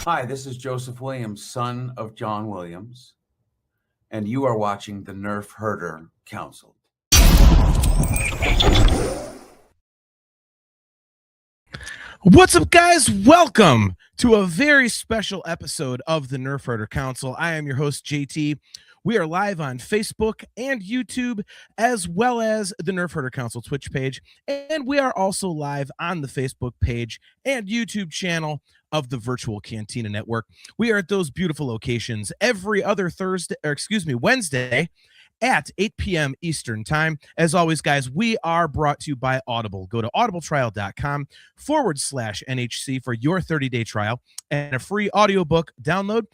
Hi, this is Joseph Williams, son of John Williams, and you are watching the Nerfherder Council. What's up, guys? Welcome to a very special episode of the Nerfherder Council. I am your host, JT. We are live on Facebook and YouTube, as well as the Nerfherder Council Twitch page. And we are also live on the Facebook page and YouTube channel of the Virtual Cantina Network. We are at those beautiful locations every other Wednesday at 8 p.m. Eastern Time. As always, guys, we are brought to you by Audible. Go to audibletrial.com/NHC for your 30-day trial and a free audiobook download.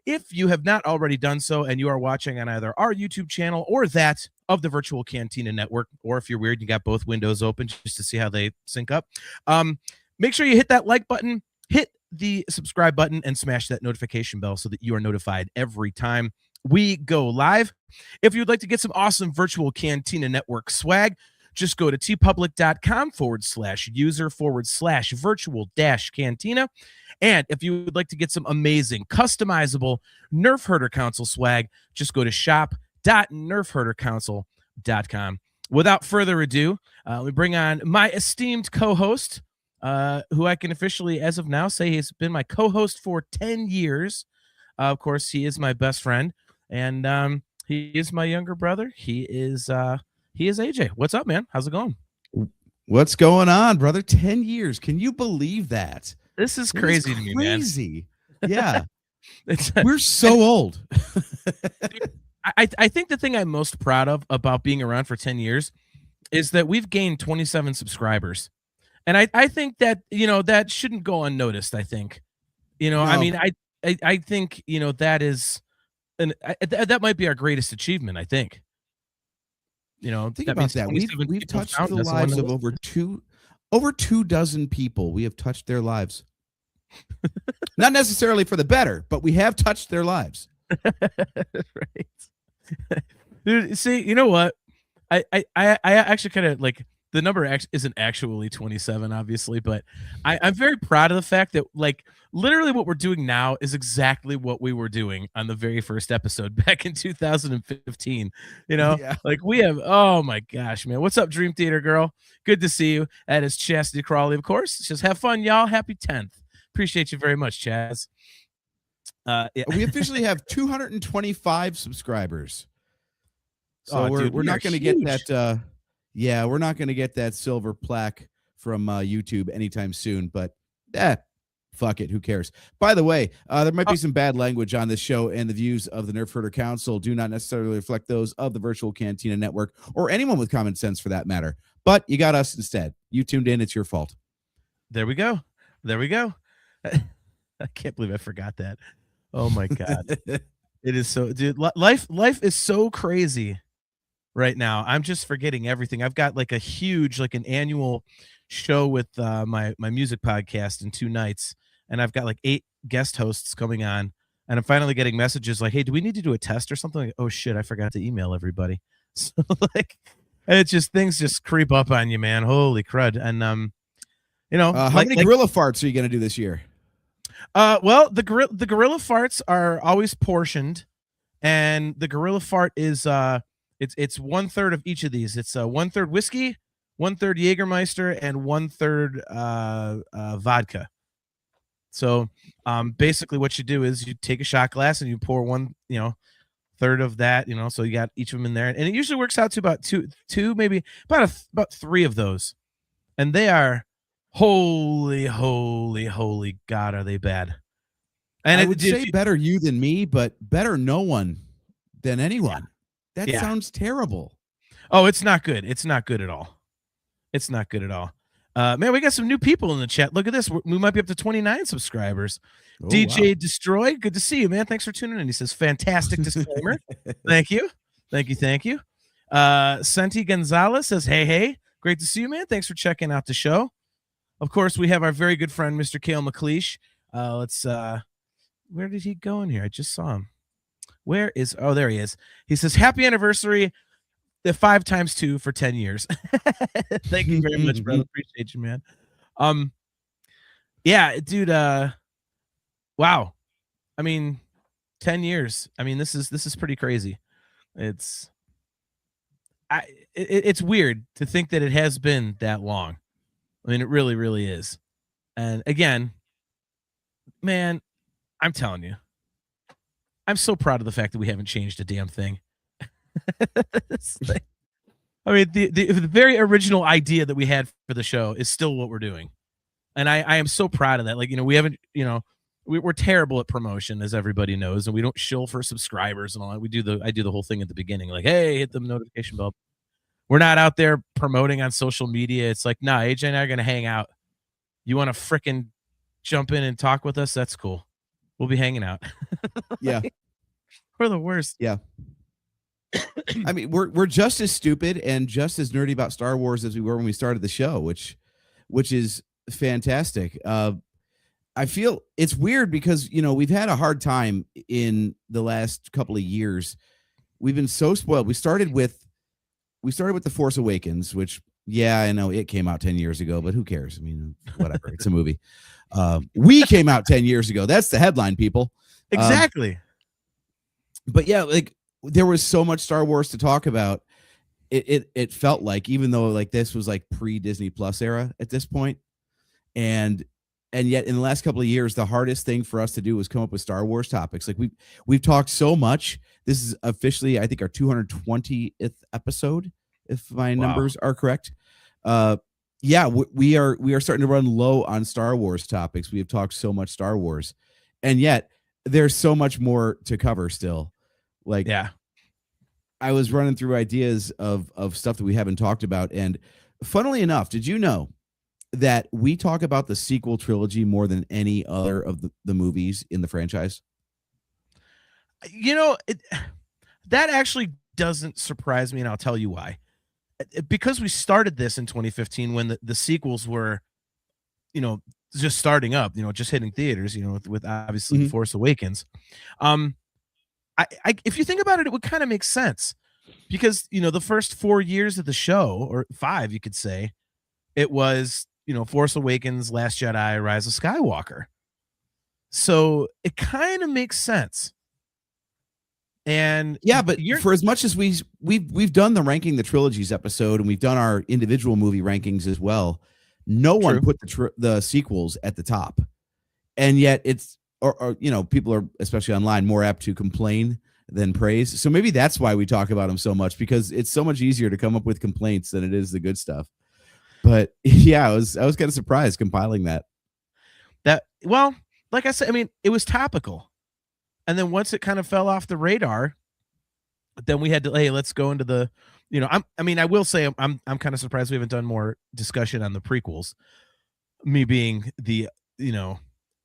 If you have not already done so and you are watching on either our YouTube channel or that of the Virtual Cantina Network, or if you're weird, you got both windows open just to see how they sync up, make sure you hit that like button, hit the subscribe button, and smash that notification bell so that you are notified every time we go live. If you'd like to get some awesome Virtual Cantina Network swag, just go to tpublic.com/user/virtual-cantina. And if you would like to get some amazing customizable Nerfherder Council swag, just go to shop.nerfherdercouncil.com. Without further ado, we bring on my esteemed co-host, who I can officially, as of now, say he's been my co-host for 10 years. Of course, he is my best friend, and he is my younger brother. He is AJ. What's up, man? How's it going? What's going on, brother? 10 years. Can you believe that? This is crazy to me, man. Crazy. Yeah. We're so old. I think the thing I'm most proud of about being around for 10 years is that we've gained 27 subscribers. And I think that, that shouldn't go unnoticed, I think. No. I mean, I think, that is that might be our greatest achievement, I think. Think about that. We've touched the lives of over 24 people. We have touched their lives. Not necessarily for the better, but we have touched their lives. Right. Dude, see, you know what? I actually kind of like the number isn't actually 27, obviously, but I'm very proud of the fact that, like, literally what we're doing now is exactly what we were doing on the very first episode back in 2015. Yeah. Like we have, oh my gosh, man. What's up, Dream Theater Girl? Good to see you. That is Chastity Crawley, of course. Just have fun, y'all. Happy 10th. Appreciate you very much, Chaz. Yeah. We officially have 225 subscribers. So we're not going to get that. We're not going to get that silver plaque from YouTube anytime soon, but fuck it. Who cares? By the way, there might be some bad language on this show, and the views of the Nerfherder Council do not necessarily reflect those of the Virtual Cantina Network or anyone with common sense for that matter. But you got us instead. You tuned in. It's your fault. There we go. I can't believe I forgot that. Oh my God. It is so, dude, life is so crazy right now. I'm just forgetting everything. I've got like a huge, like an annual show with my music podcast in 2 nights, and I've got like 8 guest hosts coming on, and I'm finally getting messages like, hey, do we need to do a test or something? Like, oh shit, I forgot to email everybody. So like, it's just, things just creep up on you, man. Holy crud. And how many gorilla farts are you going to do this year? Well, the gorilla farts are always portioned, and the gorilla fart is it's 1/3 of each of these. It's 1/3 whiskey, 1/3 Jägermeister, and 1/3 vodka. So basically what you do is you take a shot glass and you pour 1/3 of that, so you got each of them in there, and it usually works out to about two maybe about 3 of those, and they are holy God, are they bad? And I would say better you than me, but better no one than anyone. That sounds terrible. Oh, it's not good. It's not good at all. It's not good at all. Man, we got some new people in the chat. Look at this. We might be up to 29 subscribers. Oh, DJ wow. Destroy, good to see you, man. Thanks for tuning in. He says, fantastic disclaimer. Thank you. Santi Gonzalez says, hey, great to see you, man. Thanks for checking out the show. Of course, we have our very good friend, Mr. Kale McLeish. Where did he go in here? I just saw him. There he is. He says, happy anniversary, the 5 times 2 for 10 years. Thank you very much, brother. Appreciate you, man. Yeah, dude. wow. I mean, 10 years. I mean, this is pretty crazy. It's it's weird to think that it has been that long. I mean, it really, really is. And again, man, I'm telling you, I'm so proud of the fact that we haven't changed a damn thing. I mean, the very original idea that we had for the show is still what we're doing. And I am so proud of that. Like, we haven't, we're terrible at promotion, as everybody knows, and we don't shill for subscribers and all that. I do the whole thing at the beginning, like, hey, hit the notification bell. We're not out there promoting on social media. It's like, nah, AJ and I are going to hang out. You want to fricking jump in and talk with us? That's cool. We'll be hanging out. Yeah. We're the worst. Yeah. I mean, we're just as stupid and just as nerdy about Star Wars as we were when we started the show, which is fantastic. I feel it's weird because, we've had a hard time in the last couple of years. We've been so spoiled. We started with The Force Awakens, which, yeah, I know it came out 10 years ago, but who cares? I mean, whatever. It's a movie. We came out 10 years ago. That's the headline, people. Exactly. But yeah, like, there was so much Star Wars to talk about. It felt like, even though like this was like pre-Disney Plus era at this point, and yet in the last couple of years, the hardest thing for us to do was come up with Star Wars topics. Like we've talked so much. This is officially, I think, our 220th episode, if my numbers are correct. Yeah, we are starting to run low on Star Wars topics. We have talked so much Star Wars, and yet there's so much more to cover still. Like, yeah, I was running through ideas of stuff that we haven't talked about, and funnily enough, did you know that we talk about the sequel trilogy more than any other of the movies in the franchise? That actually doesn't surprise me, and I'll tell you why. Because we started this in 2015 when the sequels were, just starting up, just hitting theaters, with obviously Force Awakens. If you think about it, it would kind of make sense because, the first 4 years of the show, or 5, you could say, it was, Force Awakens, Last Jedi, Rise of Skywalker. So it kind of makes sense. And yeah, but for as much as we've done the trilogies episode, and we've done our individual movie rankings as well, no one put the sequels at the top. And yet it's, or people are, especially online, more apt to complain than praise. So maybe that's why we talk about them so much, because it's so much easier to come up with complaints than it is the good stuff. But yeah, I was kind of surprised compiling that. Well, like I said, I mean, it was topical. And then once it kind of fell off the radar, then we had to, hey, let's go into the, I will say I'm kind of surprised we haven't done more discussion on the prequels. Me being the,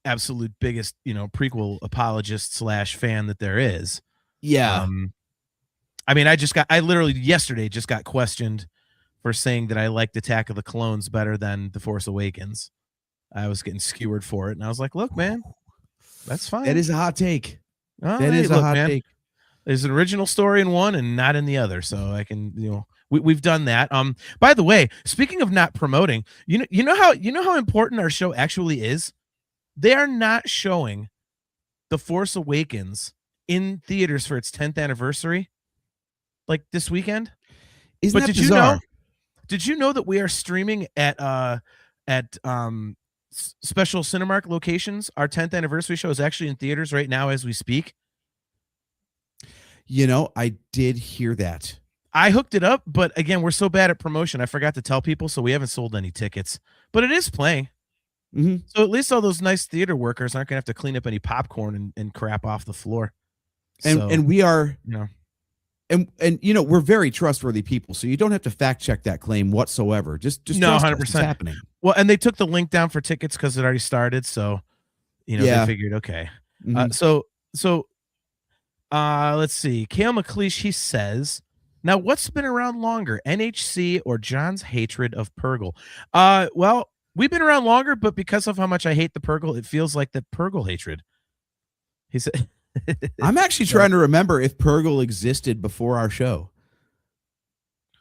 absolute biggest, prequel apologist / fan that there is. Yeah. I mean, I literally yesterday just got questioned for saying that I liked Attack of the Clones better than The Force Awakens. I was getting skewered for it. And I was like, look, man, that's fine. That is a hot take. That is a hot take. There's an original story in one and not in the other. So I can, we've done that. By the way, speaking of not promoting, you know how important our show actually is? They are not showing The Force Awakens in theaters for its 10th anniversary, like this weekend. Isn't that bizarre? Did you know that we are streaming at special Cinemark locations? Our 10th anniversary show is actually in theaters right now as we speak. I did hear that. I hooked it up, but again, we're so bad at promotion, I forgot to tell people, so we haven't sold any tickets. But it is playing. Mm-hmm. So at least all those nice theater workers aren't going to have to clean up any popcorn and crap off the floor. And we are, and we're very trustworthy people, so you don't have to fact check that claim whatsoever. Just no, 100% it's happening. Well, and they took the link down for tickets because it already started, so they figured okay. Mm-hmm. So let's see. Kale McLeish, he says, now what's been around longer, NHC or John's hatred of Purgle? Well, we've been around longer, but because of how much I hate the Purgle, it feels like the Purgle hatred. He said. I'm actually trying to remember if Purgle existed before our show.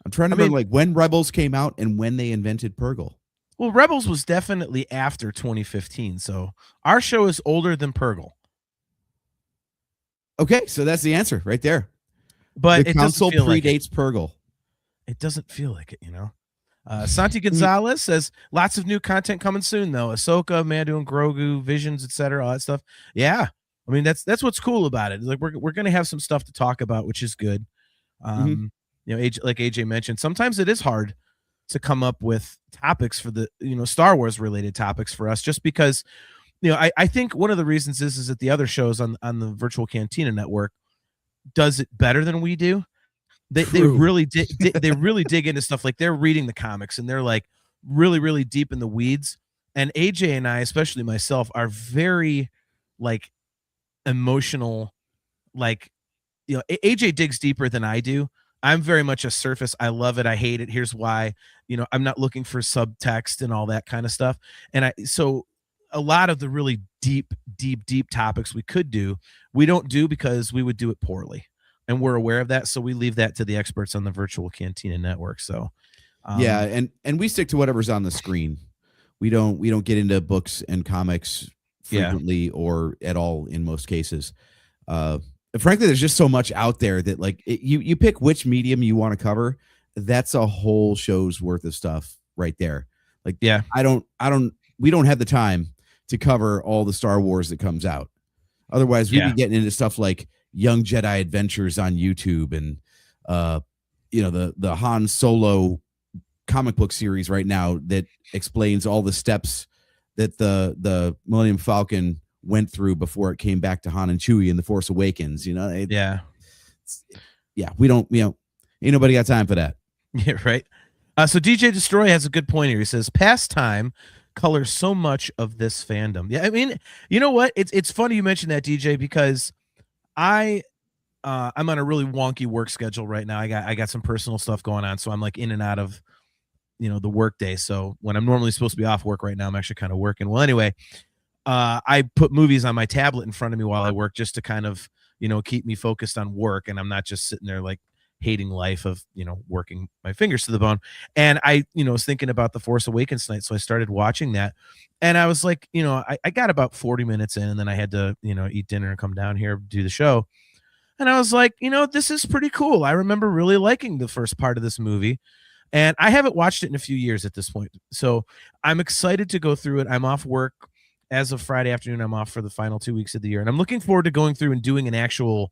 I'm trying to remember like when Rebels came out and when they invented Purgle. Well, Rebels was definitely after 2015, so our show is older than Purgle. Okay, so that's the answer right there. But the it doesn't console feel predates like it. Purgle. It doesn't feel like it, you know. Santi Gonzalez says lots of new content coming soon, though. Ahsoka, Mando and Grogu, Visions, etc., all that stuff. Yeah, I mean that's what's cool about it. Like we're gonna have some stuff to talk about, which is good. You know, like AJ mentioned, sometimes it is hard to come up with topics for the Star Wars related topics for us, just because I think one of the reasons is that the other shows on the Virtual Cantina Network does it better than we do. They really they really dig into stuff. Like they're reading the comics and they're like really deep in the weeds. And AJ and I, especially myself, are very like emotional. Like AJ digs deeper than I do. I'm very much a surface. I love it. I hate it. Here's why. I'm not looking for subtext and all that kind of stuff. And so a lot of the really deep topics we could do, we don't do because we would do it poorly. And we're aware of that. So we leave that to the experts on the Virtual Cantina Network. So yeah, and we stick to whatever's on the screen. We don't get into books and comics frequently or at all in most cases. Frankly, there's just so much out there that like you pick which medium you want to cover. That's a whole show's worth of stuff right there. Like, we don't have the time to cover all the Star Wars that comes out. Otherwise, we'd be getting into stuff like Young Jedi Adventures on YouTube and the Han Solo comic book series right now that explains all the steps that the Millennium Falcon went through before it came back to Han and Chewie in The Force Awakens. We don't, ain't nobody got time for that. Yeah, right. So DJ Destroy has a good point here. He says pastime colors so much of this fandom. Yeah, I mean, you know what? It's funny you mentioned that, DJ, because I'm on a really wonky work schedule right now. I got some personal stuff going on, so I'm like in and out of the work day. So when I'm normally supposed to be off work right now, I'm actually kind of working. Well, anyway, I put movies on my tablet in front of me while I work just to kind of keep me focused on work, and I'm not just sitting there like hating life of working my fingers to the bone. And I was thinking about The Force Awakens tonight, so I started watching that, and I was like, I got about 40 minutes in, and then I had to eat dinner and come down here do the show. And I was like, this is pretty cool. I remember really liking the first part of this movie, and I haven't watched it in a few years at this point, so I'm excited to go through it. I'm off work as of Friday afternoon. I'm off for the final 2 weeks of the year, and I'm looking forward to going through and doing an actual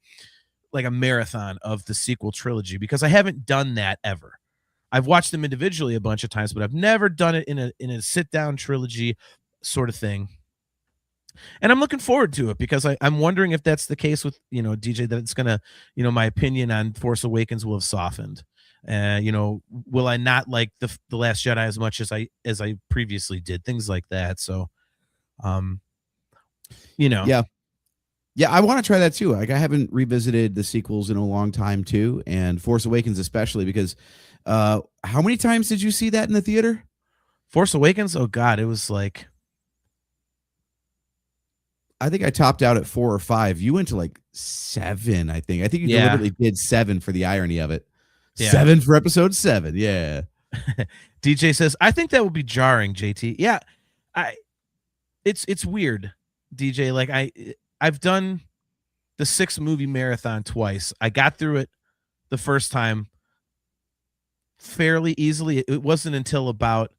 like a marathon of the sequel trilogy, because I haven't done that ever. I've watched them individually a bunch of times, but I've never done it in a sit down trilogy sort of thing. And I'm looking forward to it because I'm wondering if that's the case with DJ, that it's gonna my opinion on Force Awakens will have softened. Will I not like the Last Jedi as much as I previously did, things like that. So Yeah, I want to try that too. Like, I haven't revisited the sequels in a long time too, and Force Awakens especially, because how many times did you see that in the theater? Force Awakens? Oh God, it was like, I think I topped out at 4 or 5. You went to like 7, I think. I think you deliberately did 7 for the irony of it. Yeah. 7 for episode 7. Yeah. DJ says, I think that would be jarring, JT. Yeah. It's weird, DJ. Like I've done the 6-movie marathon twice. I got through it the first time fairly easily. It wasn't until about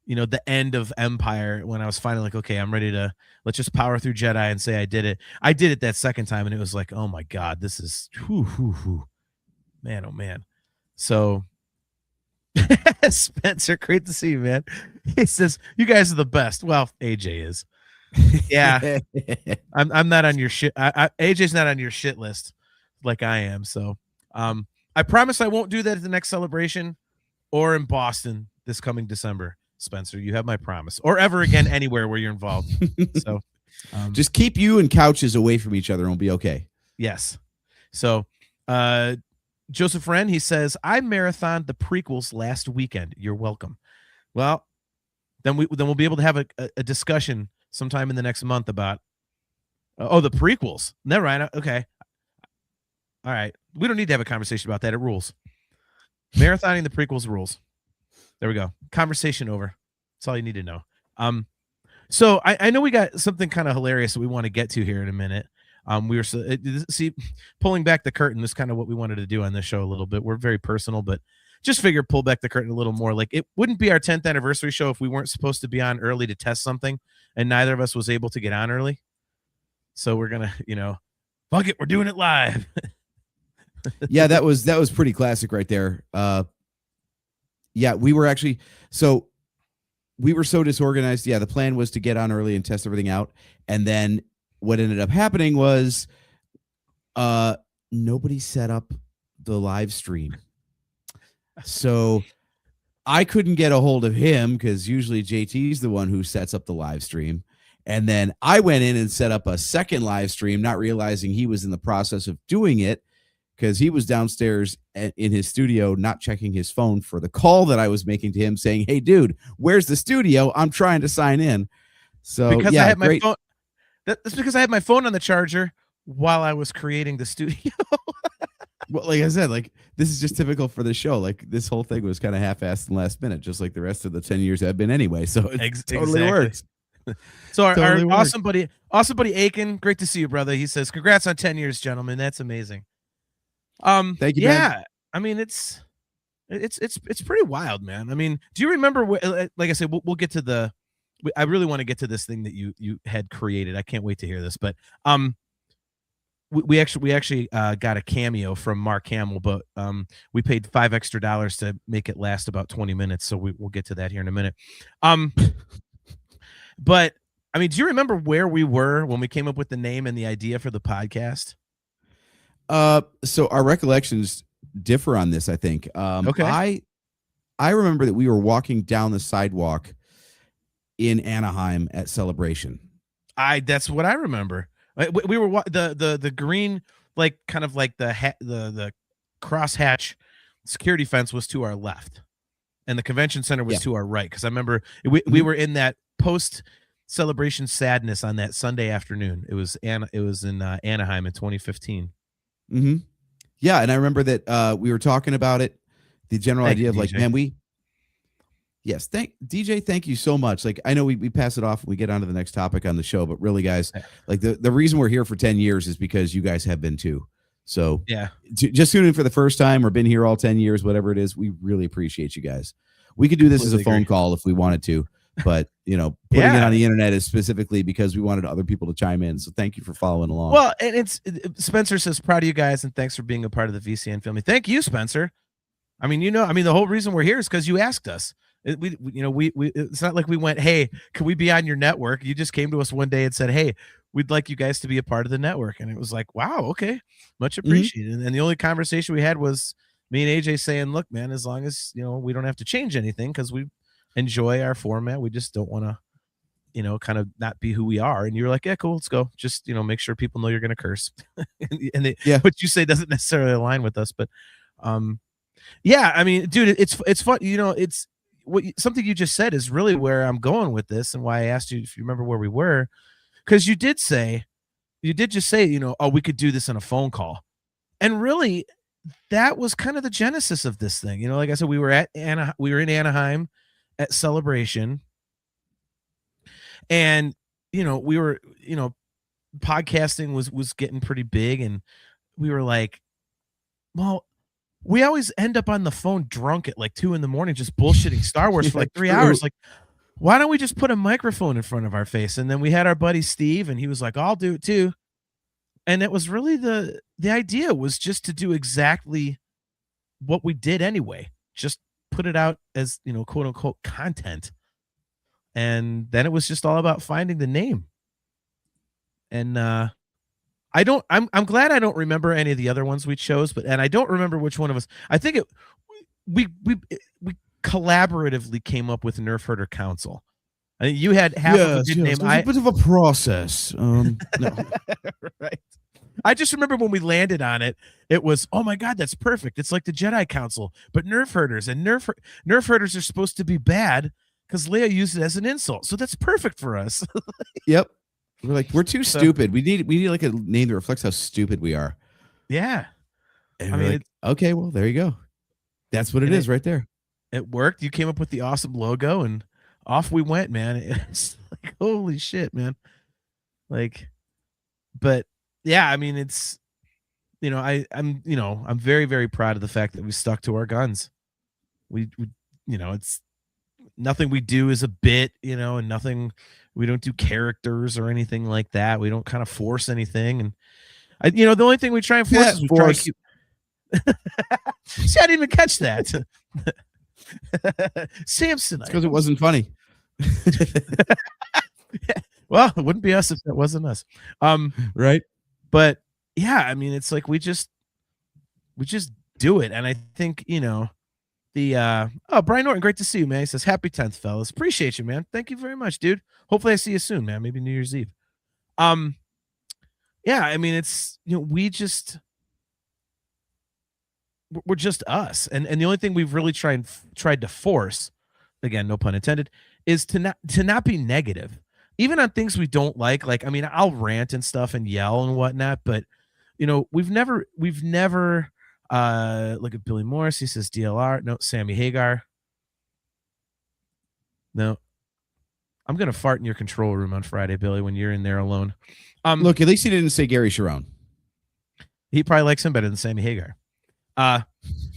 the end of Empire when I was finally like, okay, I'm ready to let's just power through Jedi and say I did it. I did it that second time, and it was like, oh my God, this is man, oh man. So Spencer, great to see you, man. He says, you guys are the best. Well, AJ is. Yeah. I'm not on your shit. AJ's not on your shit list like I am. So I promise I won't do that at the next celebration or in Boston this coming December. Spencer, you have my promise, or ever again anywhere where you're involved. So just keep you and couches away from each other and we'll be okay. Yes. So Joseph Wren, he says, I marathoned the prequels last weekend. You're welcome. Well, then we'll be able to have a discussion sometime in the next month about the prequels. Never mind. Okay. All right. We don't need to have a conversation about that. It rules. Marathoning the prequels rules. There we go. Conversation over. That's all you need to know. So I know we got something kind of hilarious that we want to get to here in a minute. We were see pulling back the curtain. This is kind of what we wanted to do on this show a little bit. We're very personal, but just figure pull back the curtain a little more. Like it wouldn't be our 10th anniversary show if we weren't supposed to be on early to test something, and neither of us was able to get on early. So we're gonna, fuck it, we're doing it live. Yeah, that was pretty classic right there. Yeah, we were actually so disorganized. Yeah, the plan was to get on early and test everything out, and then what ended up happening was nobody set up the live stream. So I couldn't get a hold of him because usually JT's the one who sets up the live stream. And then I went in and set up a second live stream, not realizing he was in the process of doing it because he was downstairs in his studio, not checking his phone for the call that I was making to him saying, "Hey, dude, where's the studio? I'm trying to sign in." So because yeah, I had my phone. That's because I had my phone on the charger while I was creating the studio. Well, like I said, like this is just typical for the show. Like this whole thing was kind of half-assed and last minute, just like the rest of the 10 years have been anyway. So it totally works. So our awesome buddy Aiken, great to see you, brother. He says, "Congrats on 10 years, gentlemen. That's amazing." Thank you. Yeah, man. I mean it's pretty wild, man. I mean, do you remember? Like I said, we'll get to I really want to get to this thing that you had created. I can't wait to hear this, but we actually got a cameo from Mark Hamill, but we paid $5 extra to make it last about 20 minutes. So we'll get to that here in a minute. But I mean, do you remember where we were when we came up with the name and the idea for the podcast? So our recollections differ on this, I think. Okay. I remember that we were walking down the sidewalk in Anaheim at Celebration. That's what I remember. We were the green, like kind of like the crosshatch security fence was to our left, and the convention center was to our right. Because I remember we were in that post celebration sadness on that Sunday afternoon. It was in Anaheim in 2015. Mm-hmm. Yeah, and I remember that we were talking about it. The general idea of like, man, yes, DJ, thank you so much. Like, I know we pass it off and we get on to the next topic on the show, but really, guys, like the reason we're here for 10 years is because you guys have been too. So yeah, just tuning in for the first time or been here all 10 years, whatever it is, we really appreciate you guys. We could do this as a phone call if we wanted to, but putting it on the internet is specifically because we wanted other people to chime in. So thank you for following along. Well, and Spencer says, proud of you guys and thanks for being a part of the VCN family. Thank you, Spencer. I mean, the whole reason we're here is because you asked us. It's not like we went, "Hey, can we be on your network?" You just came to us one day and said, "Hey, we'd like you guys to be a part of the network." And it was like, wow, okay, much appreciated. And the only conversation we had was me and AJ saying, "Look, man, as long as we don't have to change anything because we enjoy our format, we just don't want to, kind of not be who we are." And you were like, "Yeah, cool, let's go. Just make sure people know you're going to curse." What you say doesn't necessarily align with us, but yeah, I mean, dude, it's fun. It's something you just said is really where I'm going with this and why I asked you if you remember where we were, because you did just say, "Oh, we could do this on a phone call," and really, that was kind of the genesis of this thing. Like I said, we were in Anaheim at Celebration, and we were podcasting was getting pretty big, and we were like, well, we always end up on the phone drunk at like 2 a.m, just bullshitting Star Wars for like 3 hours. Like, why don't we just put a microphone in front of our face? And then we had our buddy Steve, and he was like, "I'll do it too." And it was really the idea was just to do exactly what we did anyway, just put it out as quote unquote content. And then it was just all about finding the name. And I'm glad I don't remember any of the other ones we chose, and I don't remember which one of us. I think we collaboratively came up with Nerfherder Council. I think you had half of a good name. It was a bit of a process. No. Right. I just remember when we landed on it, it was, oh my God, that's perfect. It's like the Jedi Council, but Nerfherders, and Nerfherders are supposed to be bad because Leia used it as an insult. So that's perfect for us. Yep. We're like, we're too stupid. We need like a name that reflects how stupid we are. Yeah. And I mean, like, okay, well, there you go. That's what it is right there. It worked. You came up with the awesome logo, and off we went, man. It's like, holy shit, man. Like, but yeah, I mean, it's, I'm very, very proud of the fact that we stuck to our guns. We it's nothing we do is a bit, and nothing, we don't do characters or anything like that. We don't kind of force anything. And the only thing we try and force is we try and keep. See, I didn't even catch that. Samsonite. Because it wasn't funny. Well, it wouldn't be us if that wasn't us. Right. But yeah, I mean, it's like we just do it. And I think, Brian Norton, great to see you, man. He says, happy 10th, fellas. Appreciate you, man. Thank you very much, dude. Hopefully I see you soon, man. Maybe New Year's Eve. Yeah, I mean, it's, we're just us. And the only thing we've really tried to force, again, no pun intended, is to not be negative. Even on things we don't like, I mean, I'll rant and stuff and yell and whatnot, but we've never look at Billy Morris. He says DLR. No, Sammy Hagar. No. I'm gonna fart in your control room on Friday, Billy, when you're in there alone. Look, at least he didn't say Gary Sharon. He probably likes him better than Sammy Hagar. Yeah,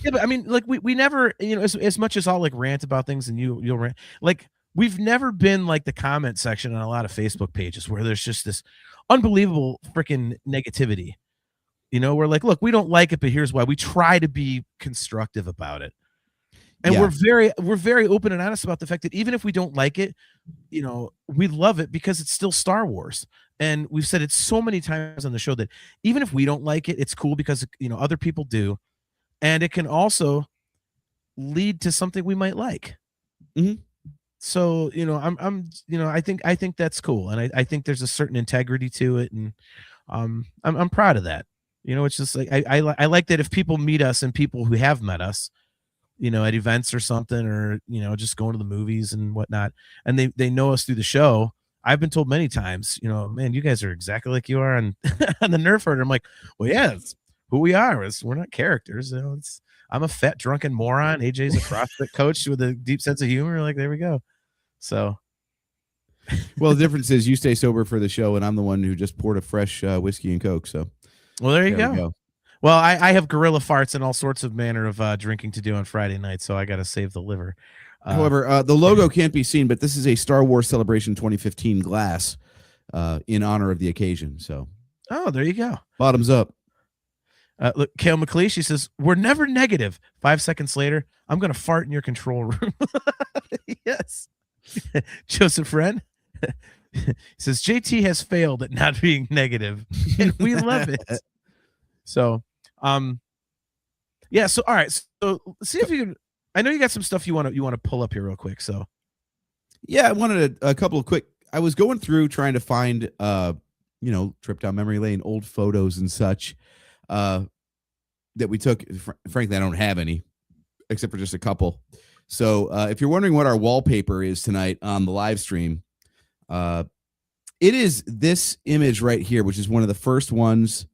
but I mean, like we never, as much as I'll like rant about things and you'll rant, like we've never been like the comment section on a lot of Facebook pages where there's just this unbelievable freaking negativity. We're like, look, we don't like it, but here's why. We try to be constructive about it. And we're very open and honest about the fact that even if we don't like it, we love it because it's still Star Wars. And we've said it so many times on the show that even if we don't like it, it's cool because, other people do. And it can lead to something we might like. Mm-hmm. So, I think that's cool. And I think there's a certain integrity to it. And I'm proud of that. It's just like I like that if people meet us and people who have met us, at events or something, or just going to the movies and whatnot, and they know us through the show. I've been told many times, man, you guys are exactly like you are on on the Nerfherder. I'm like, well, yeah, it's who we are. We're not characters. I'm a fat drunken moron. AJ's a CrossFit coach with a deep sense of humor. Like, there we go. So. Well, the difference is you stay sober for the show, and I'm the one who just poured a fresh whiskey and Coke. So. Well, there you go. Well, I have gorilla farts and all sorts of manner of drinking to do on Friday night, so I got to save the liver. However, the logo can't be seen, but this is a Star Wars Celebration 2015 glass in honor of the occasion. So, there you go. Bottoms up. Look, Kale McLeish, she says, we're never negative. 5 seconds later, I'm going to fart in your control room. Yes. Joseph Wren. He says JT has failed at not being negative, and we love it. So, yeah. So, all right. So, see if you can. I know you got some stuff you want to pull up here real quick. So, yeah, I wanted a couple of quick. I was going through trying to find, trip down memory lane, old photos and such, that we took. Frankly, I don't have any, except for just a couple. So, if you're wondering what our wallpaper is tonight on the live stream. It is this image right here, which is one of the first ones.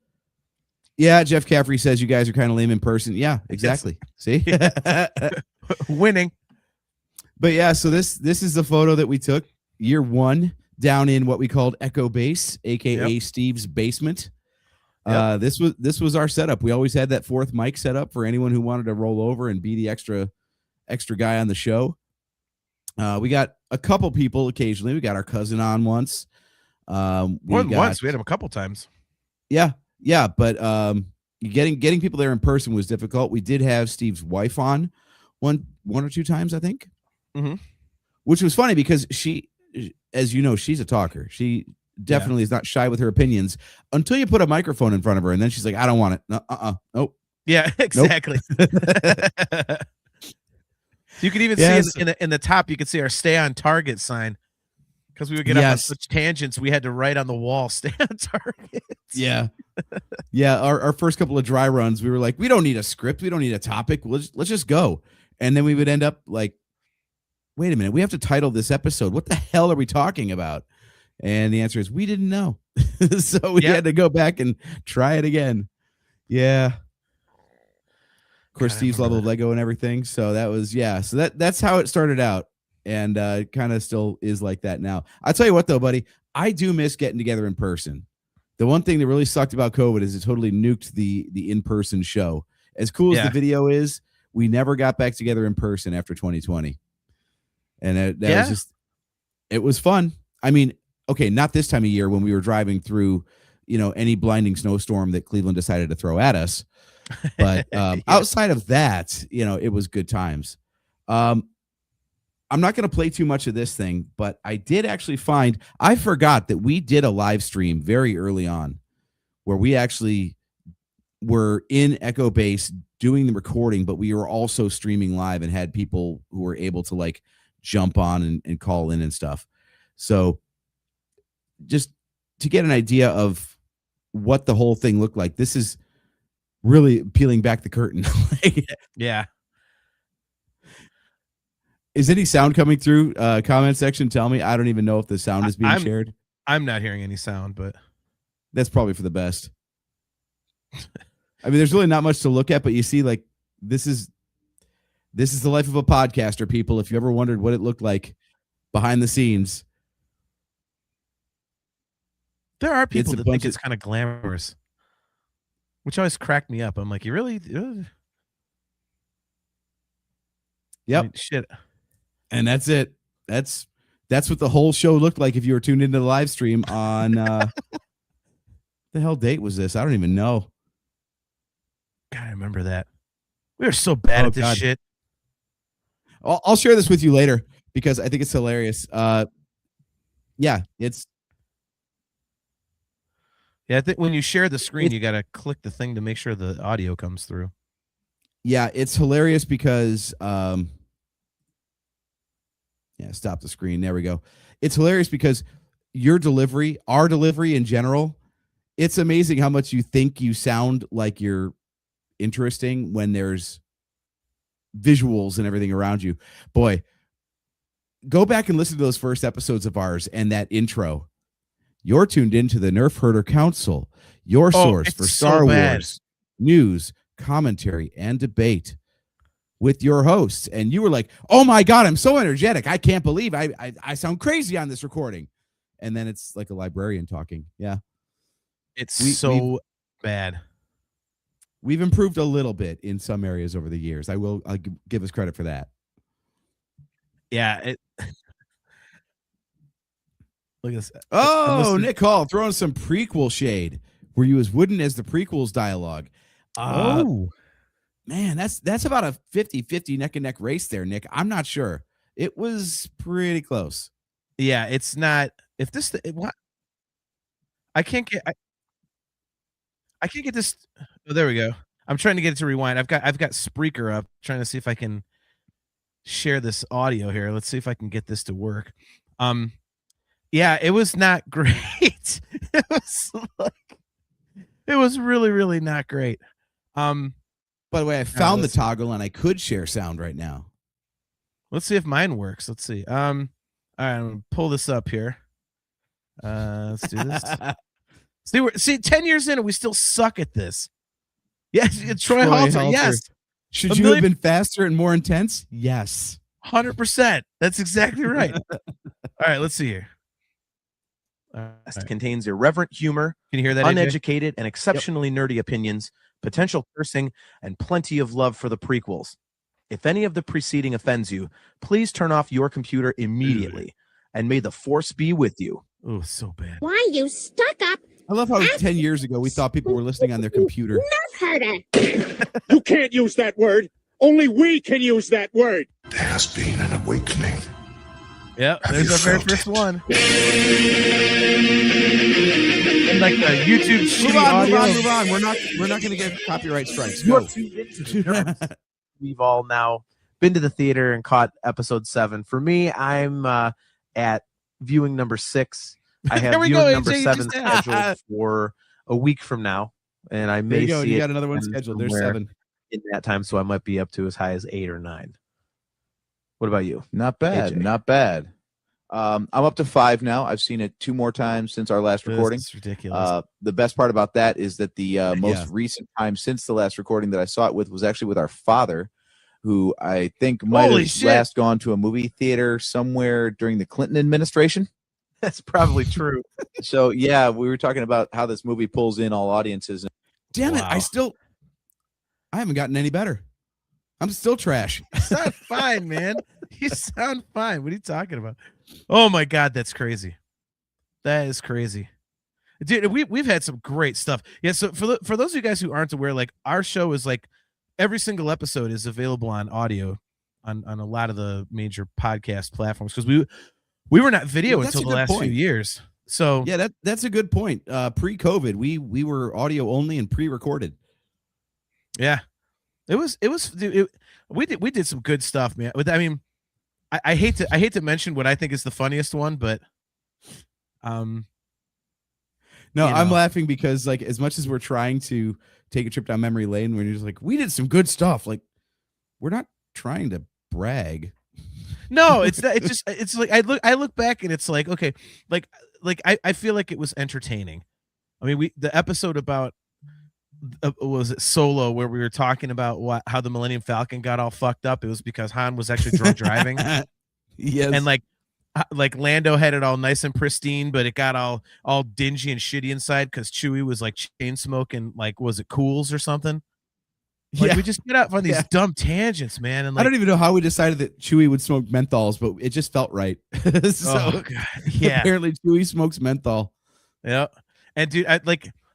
Yeah, Jeff Caffrey says you guys are kind of lame in person. Yeah, exactly. See? Winning. But yeah, so this is the photo that we took year one down in what we called Echo Base, aka Steve's basement. Yep. This was our setup. We always had that fourth mic set up for anyone who wanted to roll over and be the extra guy on the show. We got a couple people occasionally. We got our cousin on once. Once. We had him a couple times. Yeah, but getting people there in person was difficult. We did have Steve's wife on one or two times, I think. Mm-hmm. Which was funny because she, as you know, she's a talker. She definitely is not shy with her opinions until you put a microphone in front of her, and then she's like, "I don't want it. No, nope." Yeah, exactly. Nope. You could even see in the top, you could see our "Stay on Target" sign because we would get up on such tangents. We had to write on the wall "Stay on Target." Yeah, yeah. Our first couple of dry runs, we were like, we don't need a script, we don't need a topic. Let's just go. And then we would end up like, wait a minute, we have to title this episode. What the hell are we talking about? And the answer is we didn't know, so we had to go back and try it again. Yeah. Of course, Steve's love of Lego and everything. So that was, so that's how it started out. and kind of still is like that now. I'll tell you what, though, buddy, I do miss getting together in person. The one thing that really sucked about COVID is it totally nuked the in-person show. As cool as the video is, we never got back together in person after 2020. And that was just, it was fun. I mean, okay, not this time of year when we were driving through, any blinding snowstorm that Cleveland decided to throw at us. But outside of that, it was good times. I'm not going to play too much of this thing, but I did actually I forgot that we did a live stream very early on where we actually were in Echo Base doing the recording, but we were also streaming live and had people who were able to like jump on and call in and stuff. So just to get an idea of what the whole thing looked like, this is really peeling back the curtain. Yeah. Is any sound coming through comment section? Tell me. I don't even know if the sound is being shared. I'm not hearing any sound, but that's probably for the best. I mean, there's really not much to look at, but you see, like, this is the life of a podcaster, people. If you ever wondered what it looked like behind the scenes. There are people that think it's kind of glamorous, which always cracked me up. I'm like, you really? Yep. I mean, shit. And that's it. That's what the whole show looked like if you were tuned into the live stream on the hell date was this? I don't even know. God, I remember that. We were so bad at this shit. I'll share this with you later because I think it's hilarious. Yeah, it's. Yeah, I think when you share the screen, you got to click the thing to make sure the audio comes through. Yeah, it's hilarious because stop the screen. There we go. It's hilarious because your delivery, our delivery in general, it's amazing how much you think you sound like you're interesting when there's visuals and everything around you. Boy, go back and listen to those first episodes of ours and that intro. You're tuned into the Nerfherder Council, your source for Star Wars news, commentary, and debate with your hosts. And you were like, oh my God, I'm so energetic. I can't believe I sound crazy on this recording. And then it's like a librarian talking. Yeah. It's bad. We've improved a little bit in some areas over the years. I'll give us credit for that. Yeah. Look at this. Oh, Nick Hall throwing some prequel shade. Were you as wooden as the prequels dialogue? Man, that's about a 50-50 neck and neck race there, Nick. I'm not sure. It was pretty close. Yeah, it's not. If this, what? I can't get this. Oh, there we go. I'm trying to get it to rewind. I've got Spreaker up, trying to see if I can share this audio here. Let's see if I can get this to work. Yeah, it was not great. It was really, really not great. By the way, I found the toggle and I could share sound right now. Let's see if mine works. Let's see. All right, I'm gonna pull this up here. Let's do this. See, 10 years in and we still suck at this. Yes, Troy Halter. Yes. Should you have been faster and more intense? Yes. 100%. That's exactly right. All right, let's see here. Contains irreverent humor, can you hear that? uneducated and exceptionally nerdy opinions, potential cursing, and plenty of love for the prequels. If any of the preceding offends you, please turn off your computer immediately, and may the force be with you. Oh, so bad. Why you stuck up? I love how 10 years ago we thought people were listening on their computer. Nerfherder. You can't use that word. Only we can use that word. There has been an awakening. Yep, there's our very first one. And like the YouTube move on. We're not going to get copyright strikes. Go. We've all now been to the theater and caught episode 7. For me, I'm at viewing number 6. I have viewing number 7 scheduled for a week from now, and I may see you got another one scheduled. There's 7 in that time, so I might be up to as high as 8 or 9. What about you? Not bad. AJ? Not bad. I'm up to 5 now. I've seen it 2 more times since our last recording. It's ridiculous. The best part about that is that the most recent time since the last recording that I saw it with was actually with our father. who I think might Holy have shit. last gone to a movie theater somewhere during the Clinton administration. That's probably true. So yeah, we were talking about how this movie pulls in all audiences. Damn it! Wow. I haven't gotten any better. I'm still trash. You sound fine, man. You sound fine. What are you talking about? Oh my God, that's crazy. That is crazy. Dude, we've had some great stuff. Yeah, so for those of you guys who aren't aware, like our show is like every single episode is available on audio on a lot of the major podcast platforms because we were not video Well, that's until a the good last few point. years. So Yeah, that's a good point. Pre-COVID, we were audio only and pre-recorded. yeah, we did some good stuff, man. I mean, I hate to mention what I think is the funniest one, but No, you I'm know. laughing because like as much as we're trying to take a trip down memory lane, we're just like, we did some good stuff. Like, we're not trying to brag. No, it's not. It's just it's like I look back and it's like okay, like I feel like it was entertaining. I mean, the episode about was it Solo where we were talking about how the Millennium Falcon got all fucked up. It was because Han was actually drunk driving. Yes, And like Lando had it all nice and pristine, but it got all dingy and shitty inside because Chewie was like chain smoking, like was it Cools or something? Like we just get out on these dumb tangents, man. And like, I don't even know how we decided that Chewie would smoke menthols, but it just felt right. So oh God, yeah, apparently Chewie smokes menthol. yeah. And dude,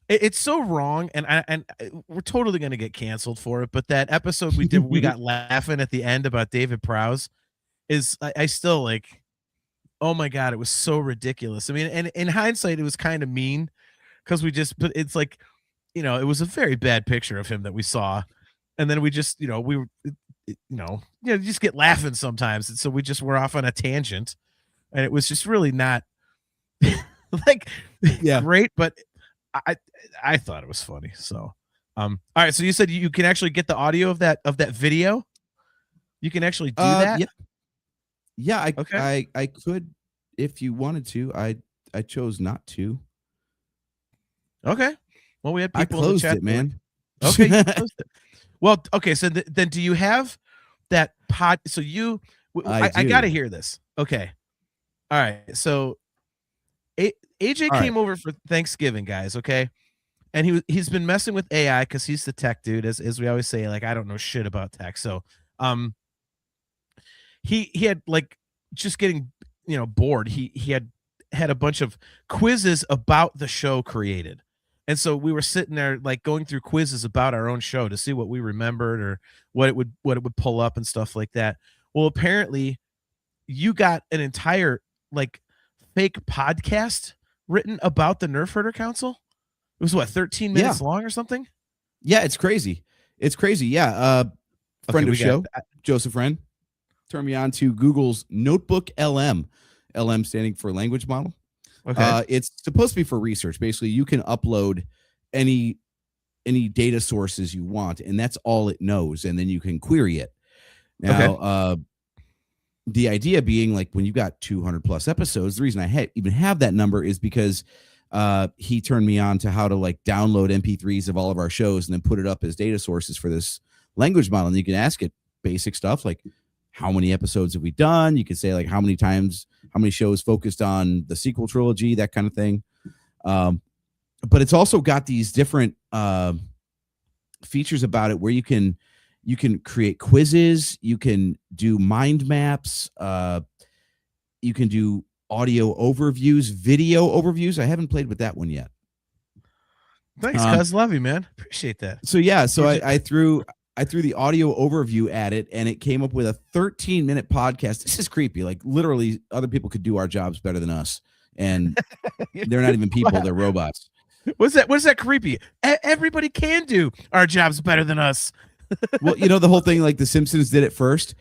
it's so wrong, and we're totally gonna get canceled for it. But that episode we did, we got laughing at the end about David Prowse. I still like, oh my God, it was so ridiculous. I mean, and in hindsight, it was kind of mean because but it's like, you know, it was a very bad picture of him that we saw. And then we just, you know, you just get laughing sometimes. And so we just were off on a tangent and it was just really not like great, but I thought it was funny. So, all right. So you said you can actually get the audio of that video. You can actually do that. Yeah. I Okay. could, if you wanted to. I chose not to. Okay. Well, we had people I closed in the chat it, man. Okay. You closed it. Well, okay. So then do you have that pod? So I got to hear this. Okay. All right. So AJ came over for Thanksgiving, guys. Okay. And he's been messing with AI because he's the tech dude, as we always say, like, I don't know shit about tech. So he had like just getting, you know, bored. He had a bunch of quizzes about the show created. And so we were sitting there like going through quizzes about our own show to see what we remembered or what it would pull up and stuff like that. Well, apparently you got an entire like fake podcast written about the Nerfherder Council. It was what, 13 minutes long or something? Yeah, it's crazy. It's crazy. Yeah. Friend of the show, Joseph Wren, turned me on to Google's Notebook LM. LM standing for language model. Okay. It's supposed to be for research. Basically, you can upload any data sources you want, and that's all it knows, and then you can query it. Now, the idea being like when you've got 200 plus episodes, the reason I even have that number is because he turned me on to how to like download MP3s of all of our shows and then put it up as data sources for this language model. And you can ask it basic stuff like, how many episodes have we done? You could say like how many shows focused on the sequel trilogy, that kind of thing. But it's also got these different features about it where you can create quizzes, you can do mind maps, you can do audio overviews, video overviews. I haven't played with that one yet. Thanks, cuz. Love you, man. Appreciate that. So yeah, so I threw the audio overview at it, and it came up with a 13-minute podcast. This is creepy. Like literally, other people could do our jobs better than us, and they're not even people; they're robots. What's that creepy? Everybody can do our jobs better than us. Well, you know the whole thing. Like The Simpsons did it first.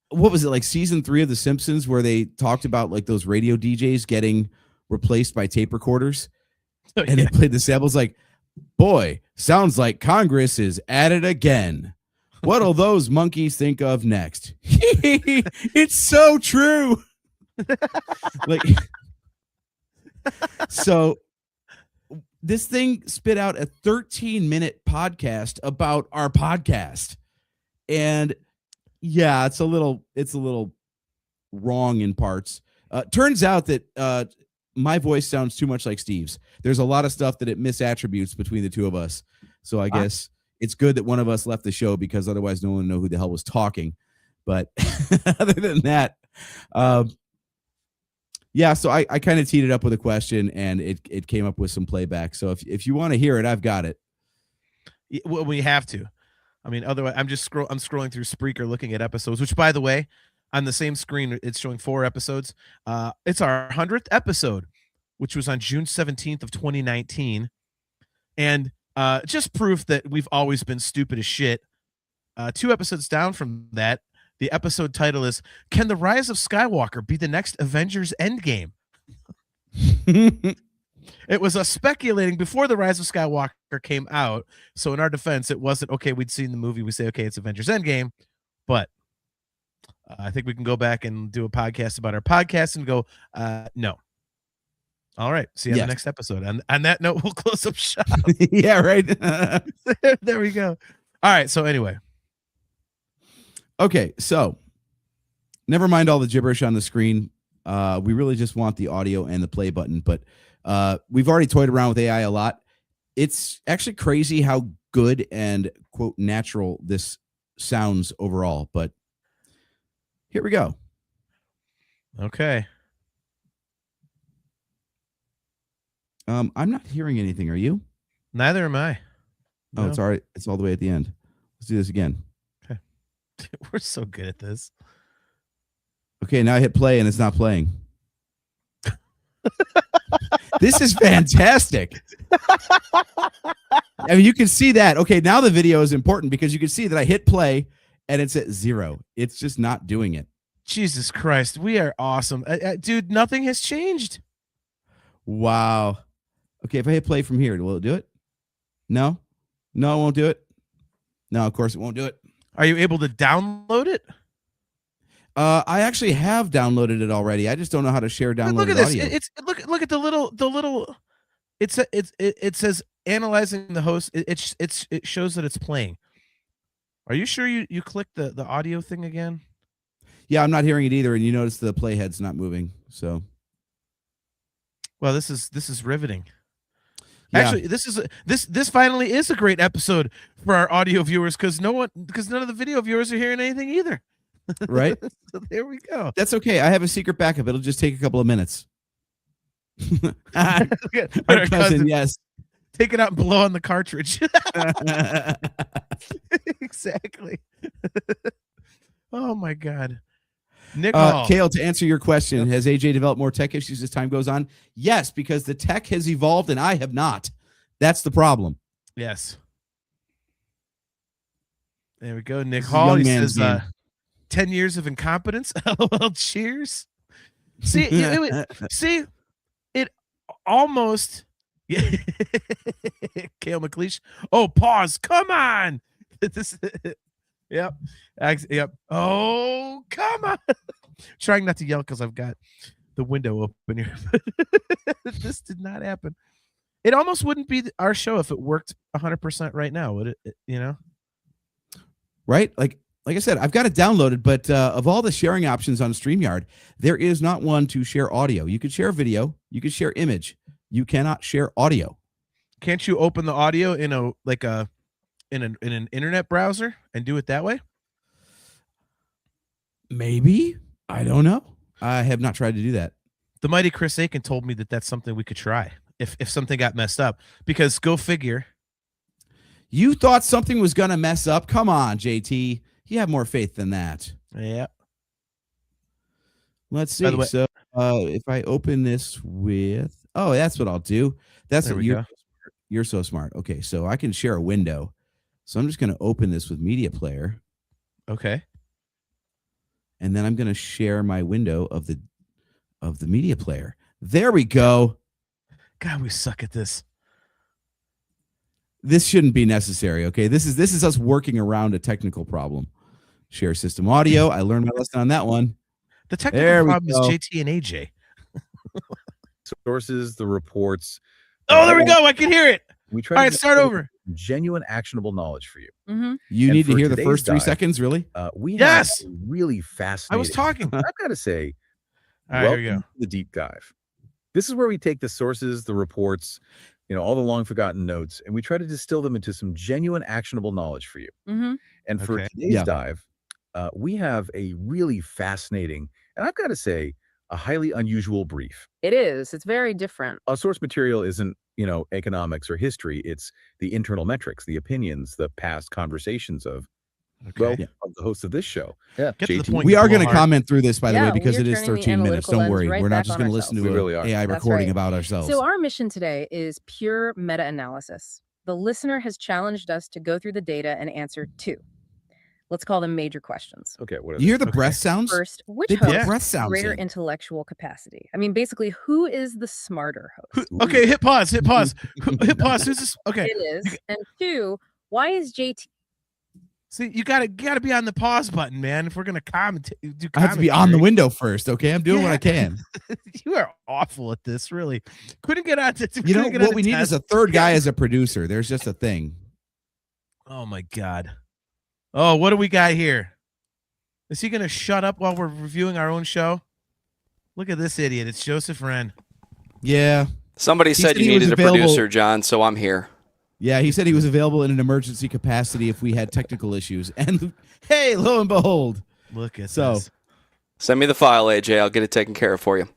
What was it like? Season 3 of The Simpsons, where they talked about like those radio DJs getting replaced by tape recorders, and they played the samples. Like, boy, sounds like Congress is at it again. What'll those monkeys think of next? It's so true. Like, so this thing spit out a 13-minute podcast about our podcast. And Yeah, it's a little wrong in parts. Turns out that my voice sounds too much like Steve's. There's a lot of stuff that it misattributes between the two of us. So I guess it's good that one of us left the show, because otherwise no one would know who the hell was talking. But other than that, yeah, so I kind of teed it up with a question, and it came up with some playback. So if you want to hear it, I've got it. Well, we have to. I mean, otherwise, I'm scrolling through Spreaker looking at episodes, which, by the way, on the same screen, it's showing 4 episodes. It's our 100th episode, which was on June 17th of 2019. And just proof that we've always been stupid as shit. 2 episodes down from that, the episode title is, Can the Rise of Skywalker be the next Avengers Endgame? It was us speculating before the Rise of Skywalker came out. So in our defense, it wasn't, okay, we'd seen the movie. We say, okay, it's Avengers Endgame. But I think we can go back and do a podcast about our podcast and go, no. All right. See you on the next episode. And on that note, we'll close up shop. Yeah, right. There we go. All right. So anyway. Okay. So never mind all the gibberish on the screen. We really just want the audio and the play button. But we've already toyed around with AI a lot. It's actually crazy how good and, quote, natural this sounds overall. But here we go. Okay. I'm not hearing anything. Are you? Neither am I. No. Oh, it's all right. It's all the way at the end. Let's do this again. Okay. We're so good at this. Okay, now I hit play and it's not playing. This is fantastic. I mean, you can see that. Okay, now the video is important because you can see that I hit play and it's at 0. It's just not doing it. Jesus Christ, we are awesome. Dude, nothing has changed. Wow. Okay, if I hit play from here, will it do it? No? No, it won't do it? No, of course it won't do it. Are you able to download it? I actually have downloaded it already. I just don't know how to share downloaded look at this. audio. Look at the little. It says analyzing the host. It shows that it's playing. Are you sure you clicked the audio thing again? Yeah, I'm not hearing it either, and you notice the playhead's not moving. So, well, this is riveting. Yeah. Actually, this finally is a great episode for our audio viewers because none of the video viewers are hearing anything either. Right? So there we go. That's okay. I have a secret backup. It'll just take a couple of minutes. Our cousin, yes. Take it out and blow on the cartridge. Exactly. Oh my God. Nick Hall. Kale, to answer your question, has AJ developed more tech issues as time goes on? Yes, because the tech has evolved and I have not. That's the problem. Yes. There we go. Nick Hall. He says 10 years of incompetence. LOL, cheers. See, it almost. Kale McLeish. Oh, pause. Come on. Yep. Oh, come on. Trying not to yell because I've got the window open here. This did not happen. It almost wouldn't be our show if it worked 100% right now, would it? You know? Right? Like I said, I've got it downloaded, but of all the sharing options on StreamYard, there is not one to share audio. You could share video. You could share image. You cannot share audio. Can't you open the audio in an internet browser and do it that way? Maybe. I don't know. I have not tried to do that. The mighty Chris Aiken told me that that's something we could try if something got messed up, because go figure. You thought something was going to mess up? Come on, JT. You have more faith than that. Yeah. Let's see. So if I open this with, that's what I'll do. That's what you're so smart. Okay. So I can share a window. So I'm just going to open this with Media Player. Okay. And then I'm going to share my window of the Media Player. There we go. God, we suck at this. This shouldn't be necessary. Okay. This is us working around a technical problem. Share system audio. I learned my lesson on that one. The technical problem is JT and AJ. Sources, the reports. Oh, there we go. I can hear it. We try. All right, start over. genuine actionable knowledge for you. You And need to for hear the today's first 3 dive, seconds, really? We Yes! have a really fascinating. I was talking. I've got to say, All right, here we welcome go. to the deep dive. This is where we take the sources, the reports, all the long forgotten notes, and we try to distill them into some genuine actionable knowledge for you. And for Okay. today's dive, we have a really fascinating, and I've got to say, a highly unusual brief. It is. It's very different. A source material isn't, economics or history. It's the internal metrics, the opinions, the past conversations of, of the host of this show. Yeah, Get to the point. We are going to Hard. comment through this, by the Yeah, way, because we are it is turning the 13 minutes. analytical Don't lens worry. right We're not back just on going to listen ourselves. to We really are. AI That's recording right. about ourselves. So our mission today is pure meta-analysis. The listener has challenged us to go through the data and answer 2. Let's call them major questions. Okay, what You hear the breath sounds? First, which They put host breath has sounds greater in. intellectual capacity? I mean, basically, who is the smarter host? Okay, hit pause. Hit pause. Hit pause. Who's this? Okay. It is. And 2, why is JT? See, you gotta be on the pause button, man. If we're gonna comment, do I have to be on the window first, okay? I'm doing what I can. You are awful at this, really. Couldn't get on to. What we need is a third guy as a producer. There's just a thing. Oh my god. Oh, what do we got here? Is he gonna shut up while we're reviewing our own show? Look at this idiot. It's Joseph Wren. Yeah. Somebody said you needed a producer, John, so I'm here. Yeah, he said he was available in an emergency capacity if we had technical issues. And hey, lo and behold. Look at this. Send me the file, AJ. I'll get it taken care of for you.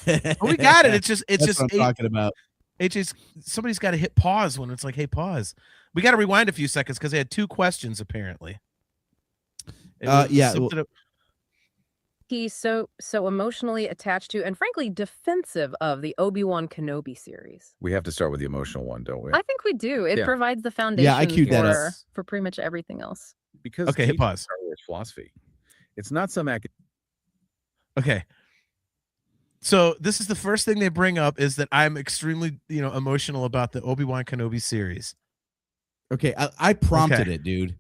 Oh, we got it. It's just That's what I'm talking about. AJ's somebody's got to hit pause when it's like, hey, pause. We got to rewind a few seconds because they had 2 questions apparently. Yeah. He's so emotionally attached to and frankly defensive of the Obi-Wan Kenobi series. We have to start with the emotional one, don't we? I think we do. It Yeah. provides the foundation Yeah, I queued that up. for pretty much everything else. Because Okay, hit pause. Star Wars philosophy. It's not some Okay. So this is the first thing they bring up is that I'm extremely, emotional about the Obi-Wan Kenobi series. Okay, I prompted it, dude.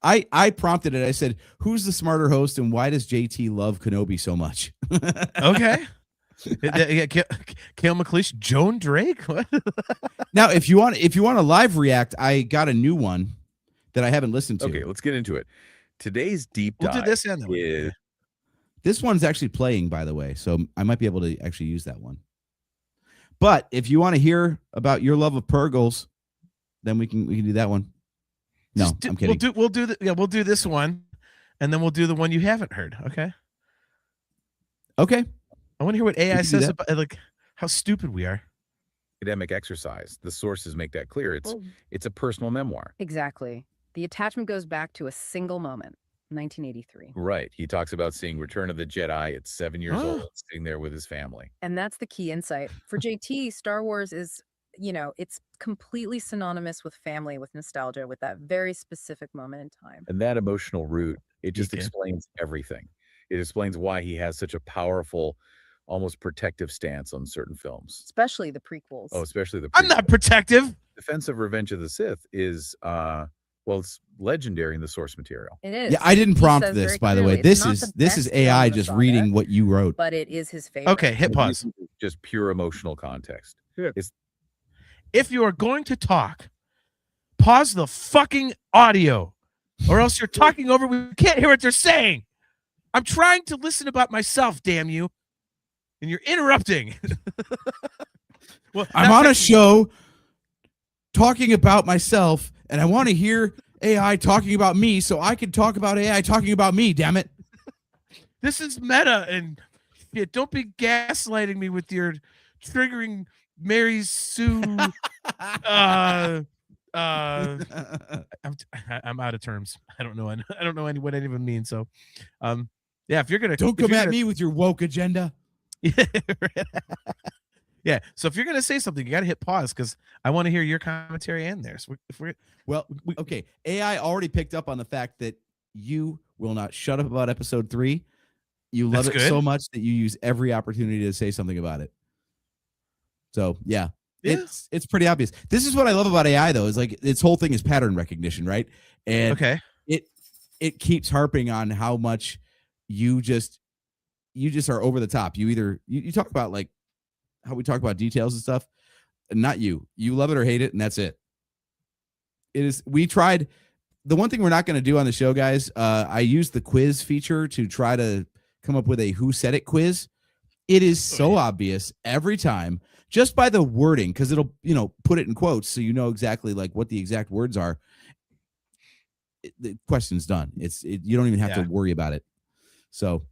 I prompted it. I said, "Who's the smarter host, and why does JT love Kenobi so much?" Okay. Kale McLeish, Joan Drake. What? Now, if you want to live react, I got a new one that I haven't listened to. Okay, let's get into it. Today's deep We'll dive do this and then is This one's actually playing, by the way, so I might be able to actually use that one. But if you want to hear about your love of Purgles, then we can do that one. No, I'm kidding. We'll do this one, and then we'll do the one you haven't heard. Okay. Okay. I want to hear what AI can do says that. about like how stupid we are. academic exercise. The sources make that clear. It's a personal memoir. Exactly. The attachment goes back to a single moment, 1983. Right. He talks about seeing Return of the Jedi at 7 years old, sitting there with his family. And that's the key insight. For JT, Star Wars is, it's completely synonymous with family, with nostalgia, with that very specific moment in time. And that emotional root, it just explains everything. It explains why he has such a powerful, almost protective stance on certain films. Especially the prequels. Oh, especially the prequels. I'm not protective. Defense of Revenge of the Sith is, it's legendary in the source material. It is. Yeah, I didn't He prompt says this, very by the way. clearly, This it's not is the this is best film AI in the just saga, reading what you wrote. But it is his favorite. Okay, hit pause. Just pure emotional context. It's If you are going to talk, pause the fucking audio, or else you're talking over. We can't hear what they're saying. I'm trying to listen about myself, damn you, and you're interrupting. Well, I'm on a show talking about myself, and I want to hear AI talking about me so I can talk about AI talking about me, damn it. This is meta, and don't be gaslighting me with your triggering Mary Sue. I'm out of terms. I don't know what any of them mean. So, yeah, if you're gonna Don't come at me with your woke agenda. Yeah. So if you're gonna say something, you got to hit pause because I want to hear your commentary and theirs. Okay. AI already picked up on the fact that you will not shut up about episode 3. You love That's it good. so much that you use every opportunity to say something about it. So yeah. It's pretty obvious. This is what I love about AI though, is like its whole thing is pattern recognition, right? And it keeps harping on how much you just are over the top. You talk about like how we talk about details and stuff. Not you. You love it or hate it, and that's it. It is. We tried. The one thing we're not going to do on the show, guys, I used the quiz feature to try to come up with a who said it quiz. It is so obvious every time just by the wording, because it'll, put it in quotes so you know exactly like what the exact words are. The question's done. You don't even have to worry about it. So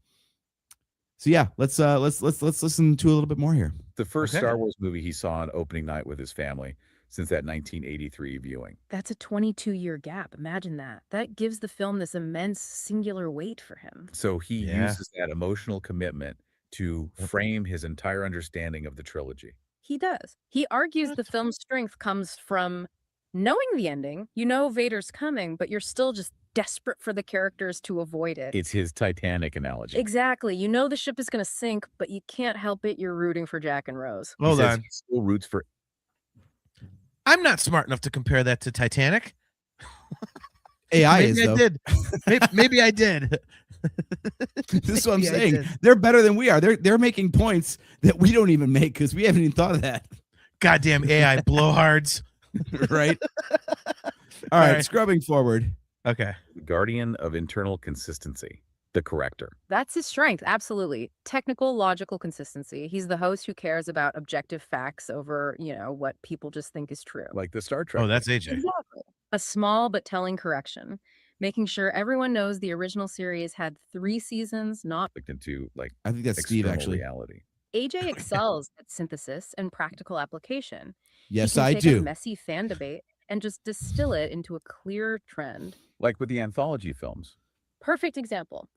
yeah, let's listen to a little bit more here. The first Star Wars movie he saw on opening night with his family since that 1983 viewing. That's a 22-year gap. Imagine that. That gives the film this immense singular weight for him. So he uses that emotional commitment to frame his entire understanding of the trilogy. He does. He argues the film's strength comes from knowing the ending. You know Vader's coming, but you're still just desperate for the characters to avoid it. It's his Titanic analogy. Exactly. You know the ship is going to sink, but you can't help it. You're rooting for Jack and Rose. Hold on. He still roots for. I'm not smart enough to compare that to Titanic. AI maybe is, I though. did. Maybe I did. This is what I'm saying. They're better than we are. They're making points that we don't even make because we haven't even thought of that. Goddamn AI blowhards. Right? All right, scrubbing forward. Okay. Guardian of internal consistency. The corrector. That's his strength. Absolutely. Technical, logical consistency. He's the host who cares about objective facts over, what people just think is true. Like the Star Trek. Oh, that's AJ. Exactly. A small but telling correction. Making sure everyone knows the original series had 3 seasons, not into I think that's Steve actually. Reality. AJ excels at synthesis and practical application. Yes, He can I take do. A messy fan debate and just distill it into a clear trend. Like with the anthology films. Perfect example.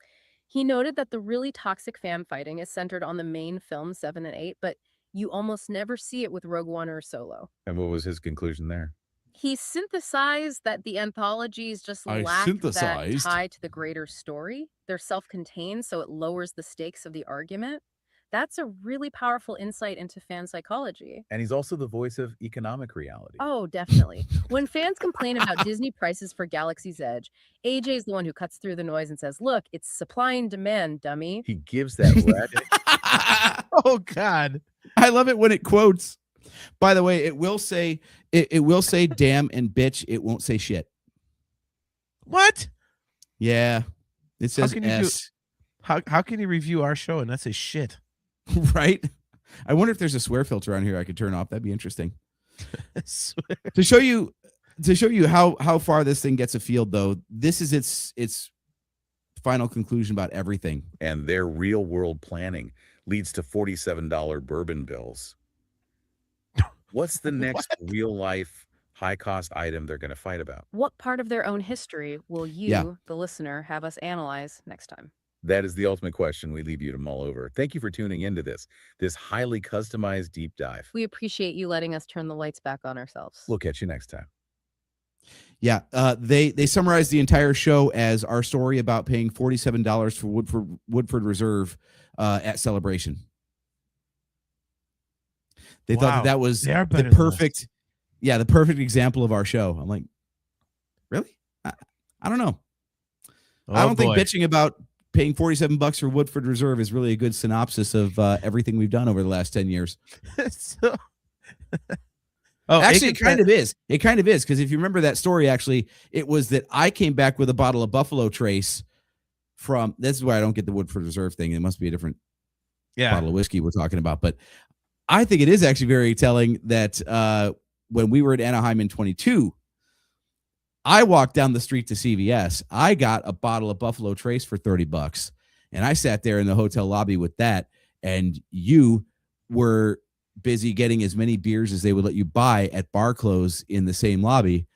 He noted that the really toxic fan fighting is centered on the main films 7 and 8, but you almost never see it with Rogue One or Solo. And what was his conclusion there? He synthesized that the anthologies just lack that tie to the greater story. They're self-contained, so it lowers the stakes of the argument. That's a really powerful insight into fan psychology. And he's also the voice of economic reality. Oh, definitely. When fans complain about Disney prices for Galaxy's Edge, AJ is the one who cuts through the noise and says, look, it's supply and demand, dummy. He gives that red. Oh, God. I love it when it quotes. By the way, it will say damn and bitch. It won't say shit. What? Yeah. It says S. How can you review our show and not say shit? Right? I wonder if there's a swear filter on here I could turn off. That'd be interesting. To show you how far this thing gets afield, though, this is its final conclusion about everything. And their real world planning leads to $47 bourbon bills. What's the next real life high cost item they're going to fight about? What part of their own history will you, the listener, have us analyze next time? That is the ultimate question we leave you to mull over. Thank you for tuning into this highly customized deep dive. We appreciate you letting us turn the lights back on ourselves. We'll catch you next time. Yeah, they summarized the entire show as our story about paying $47 for Woodford Reserve at Celebration. They thought that was the perfect, the perfect example of our show. I'm like, really? I don't know. I don't think bitching about paying $47 for Woodford Reserve is really a good synopsis of everything we've done over the last 10 years. Actually, it kind of is. It kind of is, because if you remember that story, actually, it was that I came back with a bottle of Buffalo Trace from. This is why I don't get the Woodford Reserve thing. It must be a different bottle of whiskey we're talking about. But I think it is actually very telling that when we were at Anaheim in 22, I walked down the street to CVS. I got a bottle of Buffalo Trace for $30, and I sat there in the hotel lobby with that. And you were busy getting as many beers as they would let you buy at bar close in the same lobby.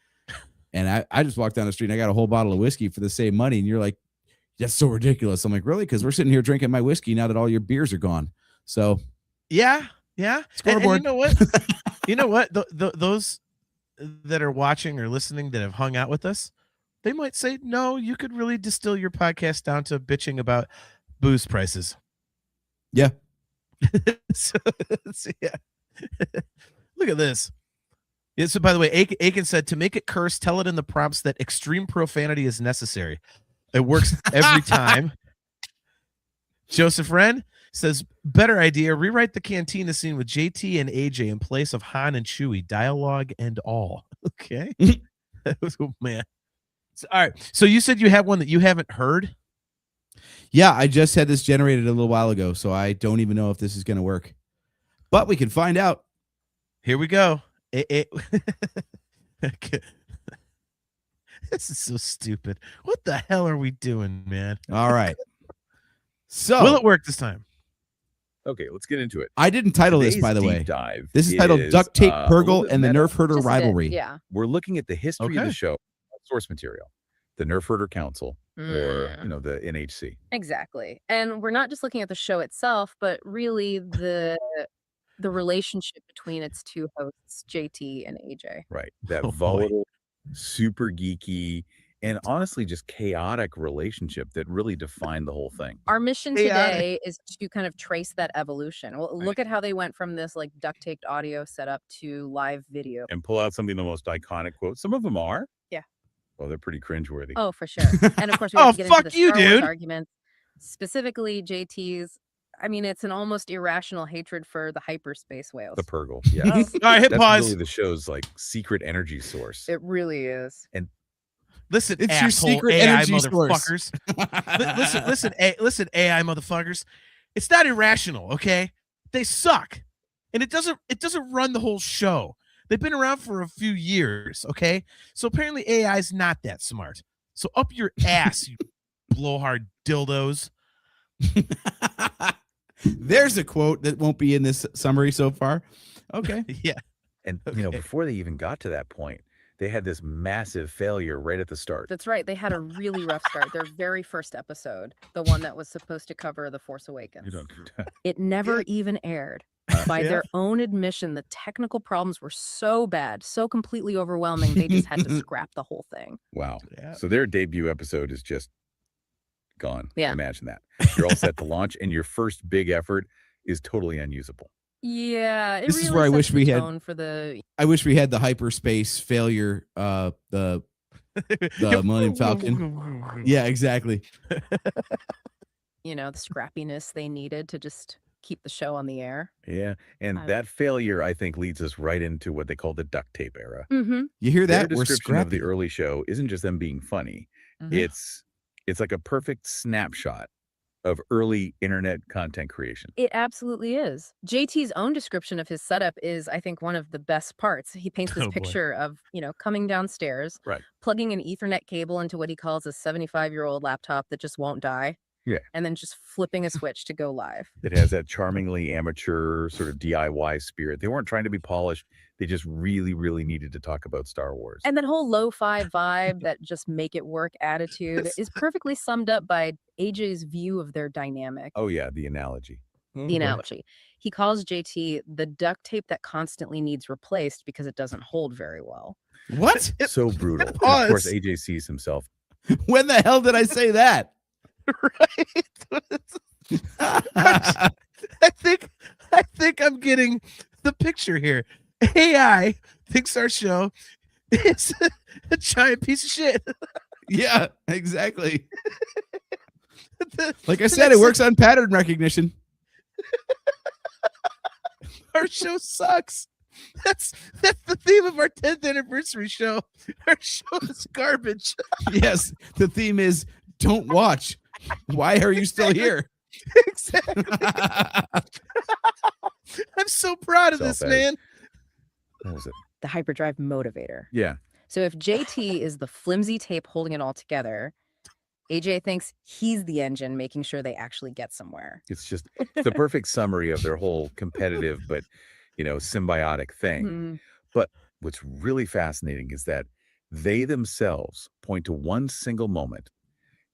And I just walked down the street and I got a whole bottle of whiskey for the same money. And you're like, that's so ridiculous. I'm like, really? Because we're sitting here drinking my whiskey now that all your beers are gone. So yeah. And you know what? You know what? Those that are watching or listening that have hung out with us, they might say, no, you could really distill your podcast down to bitching about booze prices. Yeah. so yeah. Look at this. Yeah, so by the way, Aiken said, to make it curse, tell it in the prompts that extreme profanity is necessary. It works every time. Joseph Wren says, better idea, rewrite the cantina scene with JT and AJ in place of Han and Chewie, dialogue and all. Okay. Oh, man. So, all right. So you said you have one that you haven't heard? Yeah, I just had this generated a little while ago, so I don't even know if this is going to work. But we can find out. Here we go. This is so stupid. What the hell are we doing, man? All right. So will it work this time? Okay, let's get into it. I didn't title Today's this, by the deep way. Dive This is titled Duct Tape, a Purgle, little bit and the meta. Nerfherder Just a bit, Rivalry. Yeah. We're looking at the history of Okay. the show, source material, the Nerfherder Council, or the NHC. Exactly. And we're not just looking at the show itself, but really the relationship between its two hosts, JT and AJ. Right. That Oh, boy. volatile, super geeky, and honestly just chaotic relationship that really defined the whole thing. Our mission Chaotic. today is to kind of trace that evolution. Well, look at how they went from this like duct taped audio setup to live video. And pull out something of the most iconic quotes. Some of them are. Yeah. Well, they're pretty cringeworthy. Oh, for sure. And of course, we Oh, have to get into fuck the you, Star Wars dude. argument. Specifically, JT's. I mean, it's an almost irrational hatred for the hyperspace whales. The Purgle. Yeah. All right, hit That's pause. really the show's like secret energy source. It really is. Listen, It's your asshole secret AI energy source. motherfuckers. Listen, AI motherfuckers. It's not irrational, okay? They suck, and it doesn't run the whole show. They've been around for a few years, okay? So apparently AI is not that smart. So up your ass, you blowhard dildos. There's a quote that won't be in this summary so far. Okay. Yeah. And Okay. before they even got to that point, they had this massive failure right at the start. That's right. They had a really rough start. Their very first episode, the one that was supposed to cover The Force Awakens, it never even aired. By Yeah. their own admission, the technical problems were so bad, so completely overwhelming, they just had to scrap the whole thing. Wow. Yeah. So their debut episode is just gone. Yeah. Imagine that. You're all set to launch, and your first big effort is totally unusable. Yeah, it This really is where I sets wish the we had- tone for the I wish we had the hyperspace failure, the Millennium Falcon. Yeah, exactly. the scrappiness they needed to just keep the show on the air. Yeah. And I- that failure, I think, leads us right into what they call the duct tape era. Mm-hmm. You hear Their that? We're description of scrappy. the early show isn't just them being funny. It's like a perfect snapshot of early internet content creation. It absolutely is. JT's own description of his setup is, I think, one of the best parts. He paints this Oh, boy. picture of, coming downstairs, Right. plugging an Ethernet cable into what he calls a 75-year-old laptop that just won't die. Yeah. And then just flipping a switch to go live. It has that charmingly amateur sort of DIY spirit. They weren't trying to be polished. They just really, really needed to talk about Star Wars. And that whole lo-fi vibe, that just make it work attitude is perfectly summed up by AJ's view of their dynamic. Oh, yeah, the analogy. The analogy. He calls JT the duct tape that constantly needs replaced because it doesn't hold very well. What? So brutal. And of Pause. course, AJ sees himself. When the hell did I say that? I think I'm getting the picture here. AI thinks our show is a giant piece of shit. Yeah, exactly. The- Like I the said, it next- works on pattern recognition. Our show sucks. That's the theme of our 10th anniversary show. Our show is garbage. Yes, the theme is don't watch. Why are you still here? Exactly. I'm so proud of this, Self-edit. man. What was it? The hyperdrive motivator. Yeah. So if JT is the flimsy tape holding it all together, AJ thinks he's the engine making sure they actually get somewhere. It's just the perfect summary of their whole competitive but, symbiotic thing. Mhm. But what's really fascinating is that they themselves point to one single moment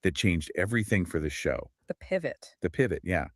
that changed everything for the show. The pivot. The pivot, yeah.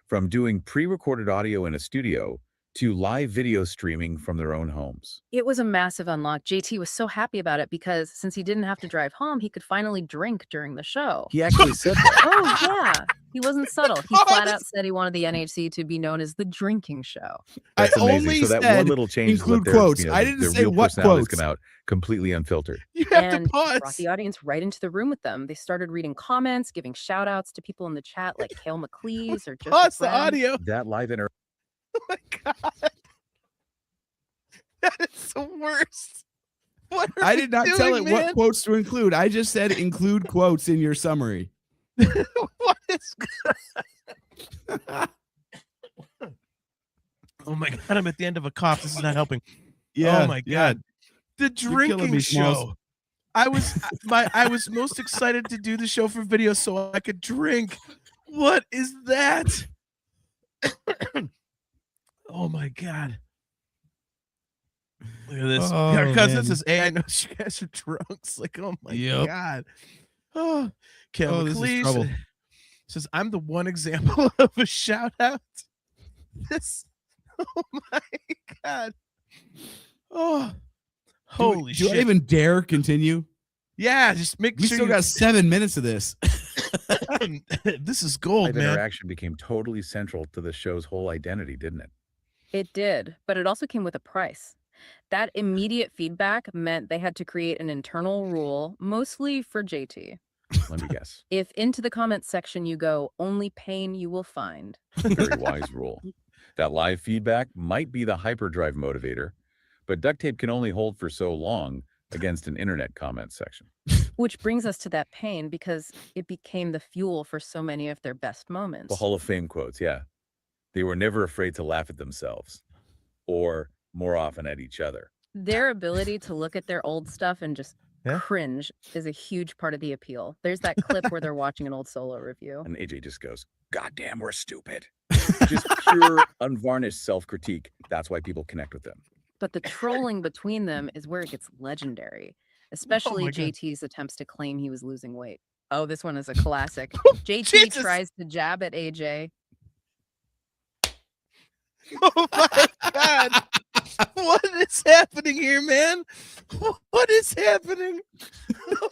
From doing pre-recorded audio in a studio to live video streaming from their own homes. It was a massive unlock. JT was so happy about it because since he didn't have to drive home, he could finally drink during the show. He actually said that. Oh, yeah. He wasn't subtle. He flat out said he wanted the NHC to be known as the drinking show. That's I amazing. only So that said one little change is include what their, quotes. I didn't their say real what personalities quotes. come out completely unfiltered. You have And to pause. brought the audience right into the room with them. They started reading comments, giving shout outs to people in the chat like Kale McLeese or Joseph Pause the Wren. audio. That live inter Oh my god. That is the worst. I did not tell it what quotes to include. I just said include quotes in your summary. What is Oh my god, I'm at the end of a cough. This is not helping. Yeah. Oh my god. The drinking show. I was most excited to do the show for video so I could drink. What is that? Oh my god. Look at this. Our cousin says, "Hey, I know you guys are drunks." Like, oh my god. Oh, Kevin McLeish says, "I'm the one example of a shout out." This. Oh my god. Oh, holy shit. Do I even dare continue? Yeah, just make sure. We still got 7 minutes of this. This is gold, man. Interaction became totally central to the show's whole identity, didn't it? It did, but it also came with a price. That immediate feedback meant they had to create an internal rule, mostly for JT. Let me guess. If into the comments section you go, only pain you will find. Very wise rule. That live feedback might be the hyperdrive motivator, but duct tape can only hold for so long against an internet comment section. Which brings us to that pain because it became the fuel for so many of their best moments. The Hall of Fame quotes, yeah. They were never afraid to laugh at themselves, or more often at each other. Their ability to look at their old stuff and just cringe is a huge part of the appeal. There's that clip where they're watching an old Solo review. And AJ just goes, "God damn, we're stupid." Just pure, unvarnished self-critique. That's why people connect with them. But the trolling between them is where it gets legendary, especially JT's attempts to claim he was losing weight. Oh, this one is a classic. JT tries to jab at AJ. Oh my god. What is happening here, man? What is happening?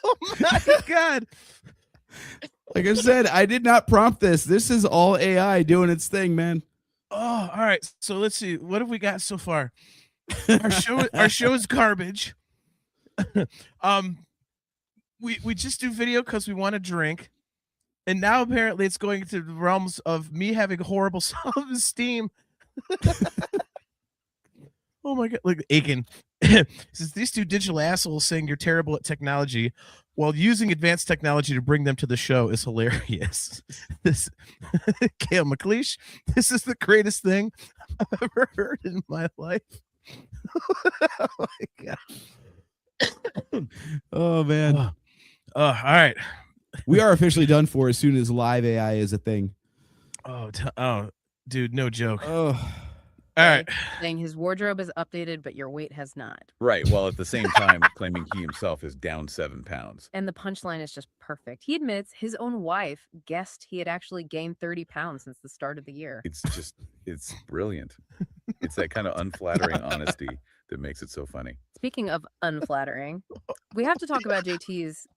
Oh my god. Like I said, I did not prompt this. This is all AI doing its thing, man. Oh, all right. So let's see. What have we got so far? Our show is garbage. We just do video because we want to drink. And now apparently it's going into the realms of me having horrible self-esteem. Oh my god. Look, Aiken. Says these two digital assholes saying you're terrible at technology while using advanced technology to bring them to the show is hilarious. This Kale McLeish, this is the greatest thing I've ever heard in my life. Oh my god. Oh man. All right. We are officially done for as soon as live AI is a thing. Oh, dude, no joke. Oh. All right. Saying his wardrobe is updated, but your weight has not. Right. While at the same time claiming he himself is down 7 pounds. And the punchline is just perfect. He admits his own wife guessed he had actually gained 30 pounds since the start of the year. It's brilliant. It's that kind of unflattering honesty that makes it so funny. Speaking of unflattering, we have to talk about JT's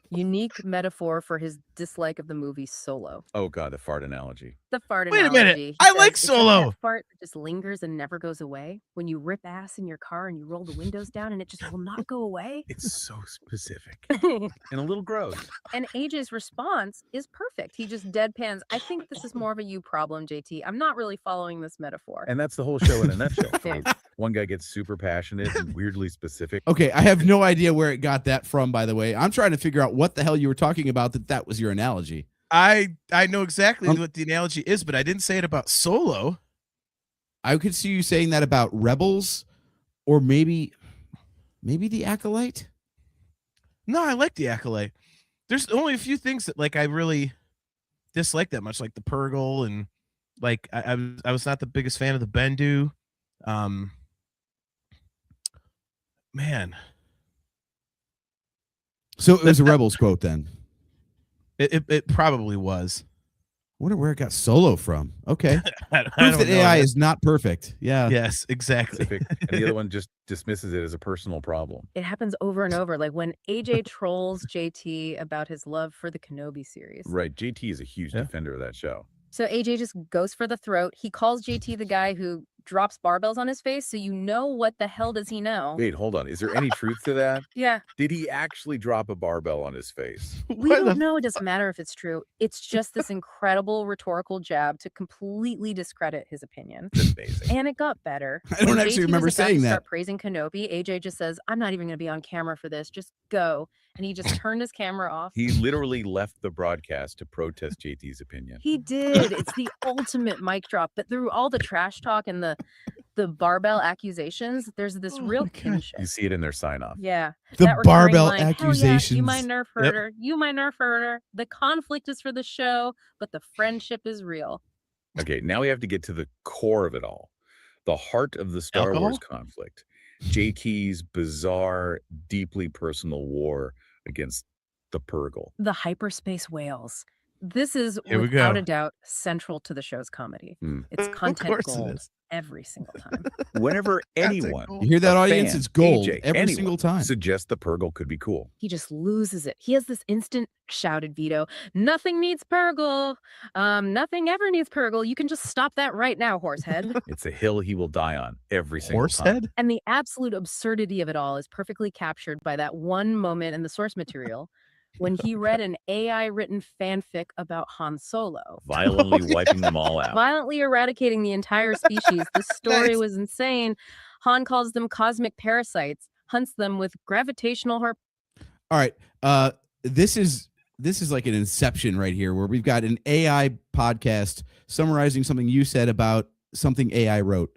unique metaphor for his dislike of the movie Solo. Oh god, the fart analogy. The fart Wait analogy. a minute. I like Solo. That fart that just lingers and never goes away. When you rip ass in your car and you roll the windows down and it just will not go away. It's so specific and a little gross. And AJ's response is perfect. He just deadpans. I think this is more of a you problem, JT. I'm not really following this metaphor. And that's the whole show in a nutshell. One guy gets super passionate and weirdly specific. Okay, I have no idea where it got that from, by the way. I'm trying to figure out what the hell you were talking about that was your analogy. I know exactly what the analogy is, but I didn't say it about Solo. I could see you saying that about Rebels or maybe the Acolyte. No, I like the Acolyte. There's only a few things that like I really dislike that much, like the Purgle, and like I was not the biggest fan of the Bendu. Man. So it was a Rebels quote then. It probably was. I wonder where it got Solo from. Okay. Proof that AI is not perfect. Yeah. Yes, exactly. And the other one just dismisses it as a personal problem. It happens over and over. Like when AJ trolls JT about his love for the Kenobi series. Right. JT is a huge defender of that show. So AJ just goes for the throat. He calls JT the guy who drops barbells on his face, so you know what the hell does he know? Wait, hold on. Is there any truth to that? Yeah. Did he actually drop a barbell on his face? We don't know. It doesn't matter if it's true. It's just this incredible rhetorical jab to completely discredit his opinion. That's amazing. And it got better. I don't actually remember saying that. Start praising Kenobi. AJ just says, "I'm not even going to be on camera for this. Just go." And he just turned his camera off. He literally left the broadcast to protest JT's opinion. He did. It's the ultimate mic drop. But through all the trash talk and the barbell accusations, there's this real kinship. You see it in their sign off. Yeah. The That recurring barbell line, "Hell yeah, accusations. you my nerf herder. You my nerf herder. The conflict is for the show, but the friendship is real." Okay, now we have to get to the core of it all. The heart of the Star Wars conflict. JT's bizarre, deeply personal war against the Purgle. The hyperspace whales. This is Here we without go. a doubt central to the show's comedy. Mm. It's content course it gold is. every single time. Whenever anyone, You hear that, a audience? fan, It's gold AJ, every anyone, single time. suggests the Purgle could be cool. He just loses it. He has this instant shouted veto. "Nothing needs Purgle. Nothing ever needs Purgle. You can just stop that right now, horsehead." It's a hill he will die on every single time. Horsehead? And the absolute absurdity of it all is perfectly captured by that one moment in the source material when he read an AI-written fanfic about Han Solo. Violently wiping them all out. Violently eradicating the entire species. The story Nice. was insane. Han calls them cosmic parasites, hunts them with gravitational All right. This is like an inception right here, where we've got an AI podcast summarizing something you said about something AI wrote.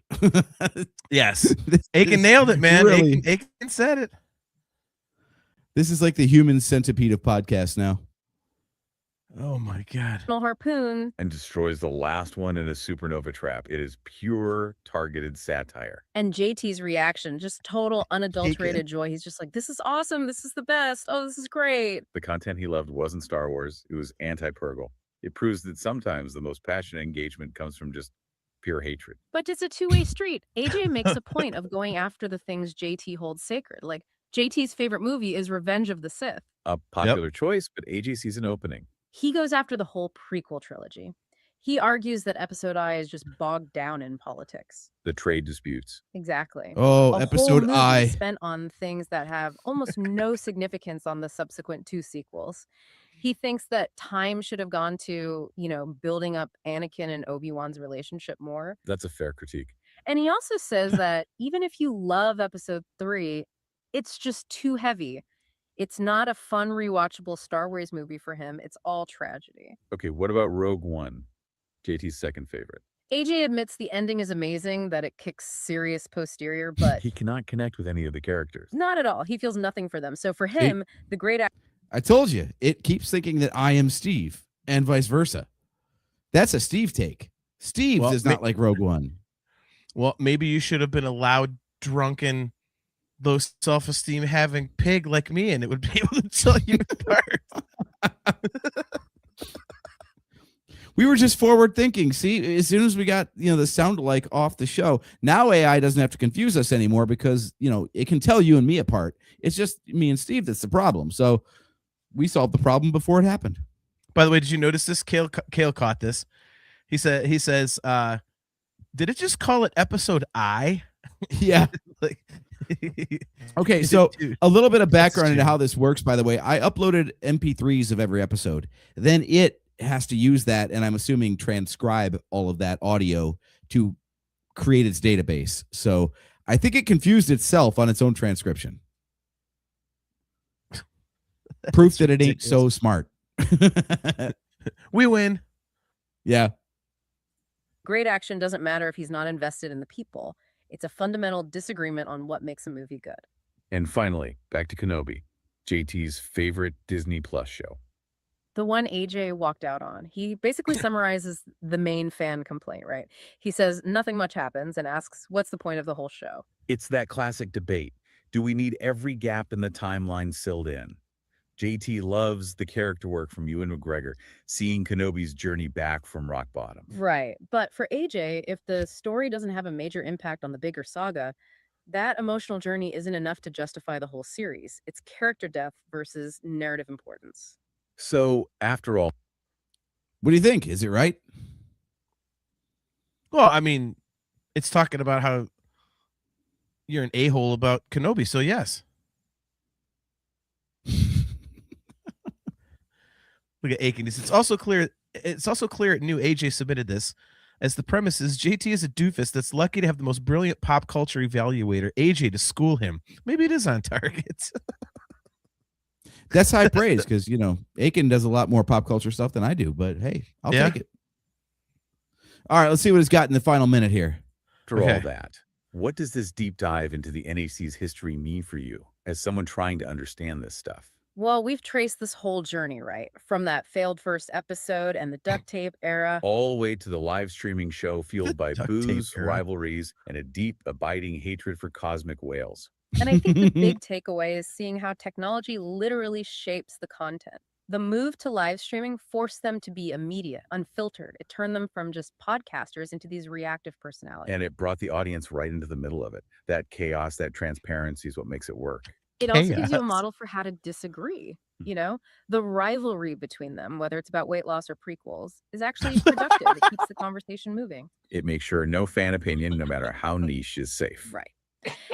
Yes. This Aiken is nailed it, man. really- Aiken said it. This is like the human centipede of podcasts now. Oh my God. harpoon. And destroys the last one in a supernova trap. It is pure targeted satire. And JT's reaction, just total unadulterated joy. He's just like, "This is awesome. This is the best. Oh, this is great." The content he loved wasn't Star Wars. It was anti-Purgle. It proves that sometimes the most passionate engagement comes from just pure hatred. But it's a two-way street. AJ makes a point of going after the things JT holds sacred. Like, JT's favorite movie is Revenge of the Sith. A popular choice, but AJ sees an opening. He goes after the whole prequel trilogy. He argues that Episode I is just bogged down in politics. The trade disputes. Exactly. Oh, A whole Episode movie I. spent on things that have almost no significance on the subsequent two sequels. He thinks that time should have gone to, building up Anakin and Obi-Wan's relationship more. That's a fair critique. And he also says that even if you love Episode 3, it's just too heavy. It's not a fun, rewatchable Star Wars movie for him. It's all tragedy. Okay, what about Rogue One? JT's second favorite. AJ admits the ending is amazing, that it kicks serious posterior, but He cannot connect with any of the characters. not at all. He feels nothing for them. So for him, the great I told you, it keeps thinking that I am Steve, and vice versa. That's a Steve take. Steve does not like Rogue One. Well, maybe you should have been a loud, drunken, low self-esteem having pig like me, and it would be able to tell you apart. We were just forward thinking. See, as soon as we got, the sound alike off the show, now AI doesn't have to confuse us anymore because, it can tell you and me apart. It's just me and Steve that's the problem. So we solved the problem before it happened. By the way, did you notice this? Kale caught this. He says, did it just call it Episode I? Yeah. Like, okay, so a little bit of background into how this works, by the way. I uploaded MP3s of every episode. Then it has to use that, and I'm assuming transcribe all of that audio to create its database. So I think it confused itself on its own transcription. Proof that it ain't so smart. We win. Yeah. great action doesn't matter if he's not invested in the people. It's a fundamental disagreement on what makes a movie good. And finally, back to Kenobi, JT's favorite Disney Plus show. The one AJ walked out on. He basically summarizes the main fan complaint, right? He says nothing much happens and asks, what's the point of the whole show? It's that classic debate. Do we need every gap in the timeline filled in? JT loves the character work from Ewan McGregor, seeing Kenobi's journey back from rock bottom. Right. But for AJ, if the story doesn't have a major impact on the bigger saga, that emotional journey isn't enough to justify the whole series. It's character depth versus narrative importance. So, after all, what do you think? Is it right? Well, I mean, it's talking about how you're an a-hole about Kenobi. So yes. Look at Aiken. It's also clear it knew AJ submitted this, as the premise is JT is a doofus that's lucky to have the most brilliant pop culture evaluator, AJ, to school him. Maybe it is on target. That's high praise because, Aiken does a lot more pop culture stuff than I do, but hey, I'll take it. All right, let's see what it's got in the final minute here. After all that, what does this deep dive into the NAC's history mean for you as someone trying to understand this stuff? Well, we've traced this whole journey, right? From that failed first episode and the duct tape era. All the way to the live streaming show fueled by booze, rivalries, and a deep, abiding hatred for cosmic whales. And I think the big takeaway is seeing how technology literally shapes the content. The move to live streaming forced them to be immediate, unfiltered. It turned them from just podcasters into these reactive personalities. And it brought the audience right into the middle of it. That chaos, that transparency is what makes it work. It also gives you a model for how to disagree. The rivalry between them, whether it's about weight loss or prequels, is actually productive. It keeps the conversation moving. It makes sure no fan opinion, no matter how niche, is safe. Right.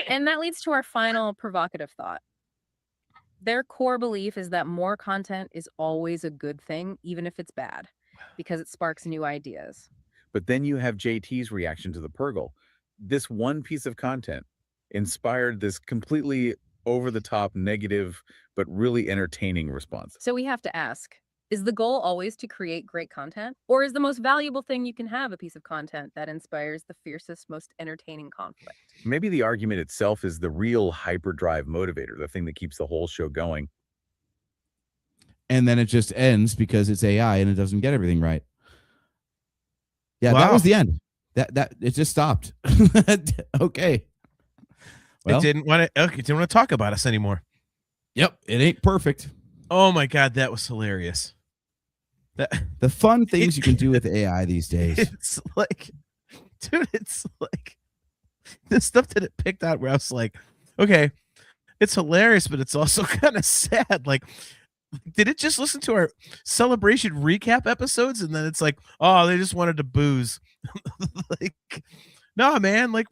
And that leads to our final provocative thought. Their core belief is that more content is always a good thing, even if it's bad, because it sparks new ideas. But then you have JT's reaction to the Purgle. This one piece of content inspired this completely over-the-top, negative, but really entertaining response. So we have to ask, is the goal always to create great content? Or is the most valuable thing you can have a piece of content that inspires the fiercest, most entertaining conflict? Maybe the argument itself is the real hyperdrive motivator, the thing that keeps the whole show going. And then it just ends because it's AI and it doesn't get everything right. Yeah, that was the end. That it just stopped. Okay. Well, it didn't want to talk about us anymore. Yep, it ain't perfect. Oh my God, that was hilarious. The fun things you can do with AI these days. It's like, dude, it's like the stuff that it picked out where I was like, okay, it's hilarious, but it's also kind of sad. Like, did it just listen to our celebration recap episodes and then it's like, oh, they just wanted to booze? Like, no, man, like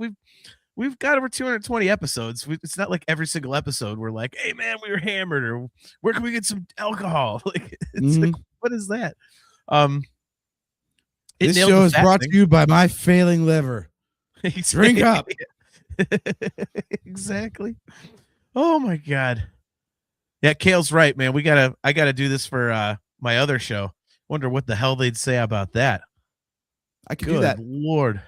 we've got over 220 episodes. It's not like every single episode we're like, hey man, we were hammered, or where can we get some alcohol? Like, it's like, what is that? This show is brought to you by my failing liver. Drink up. Exactly. Oh my God. Yeah, Kale's right, man. I gotta do this for my other show. Wonder what the hell they'd say about that. I could do that. Lord.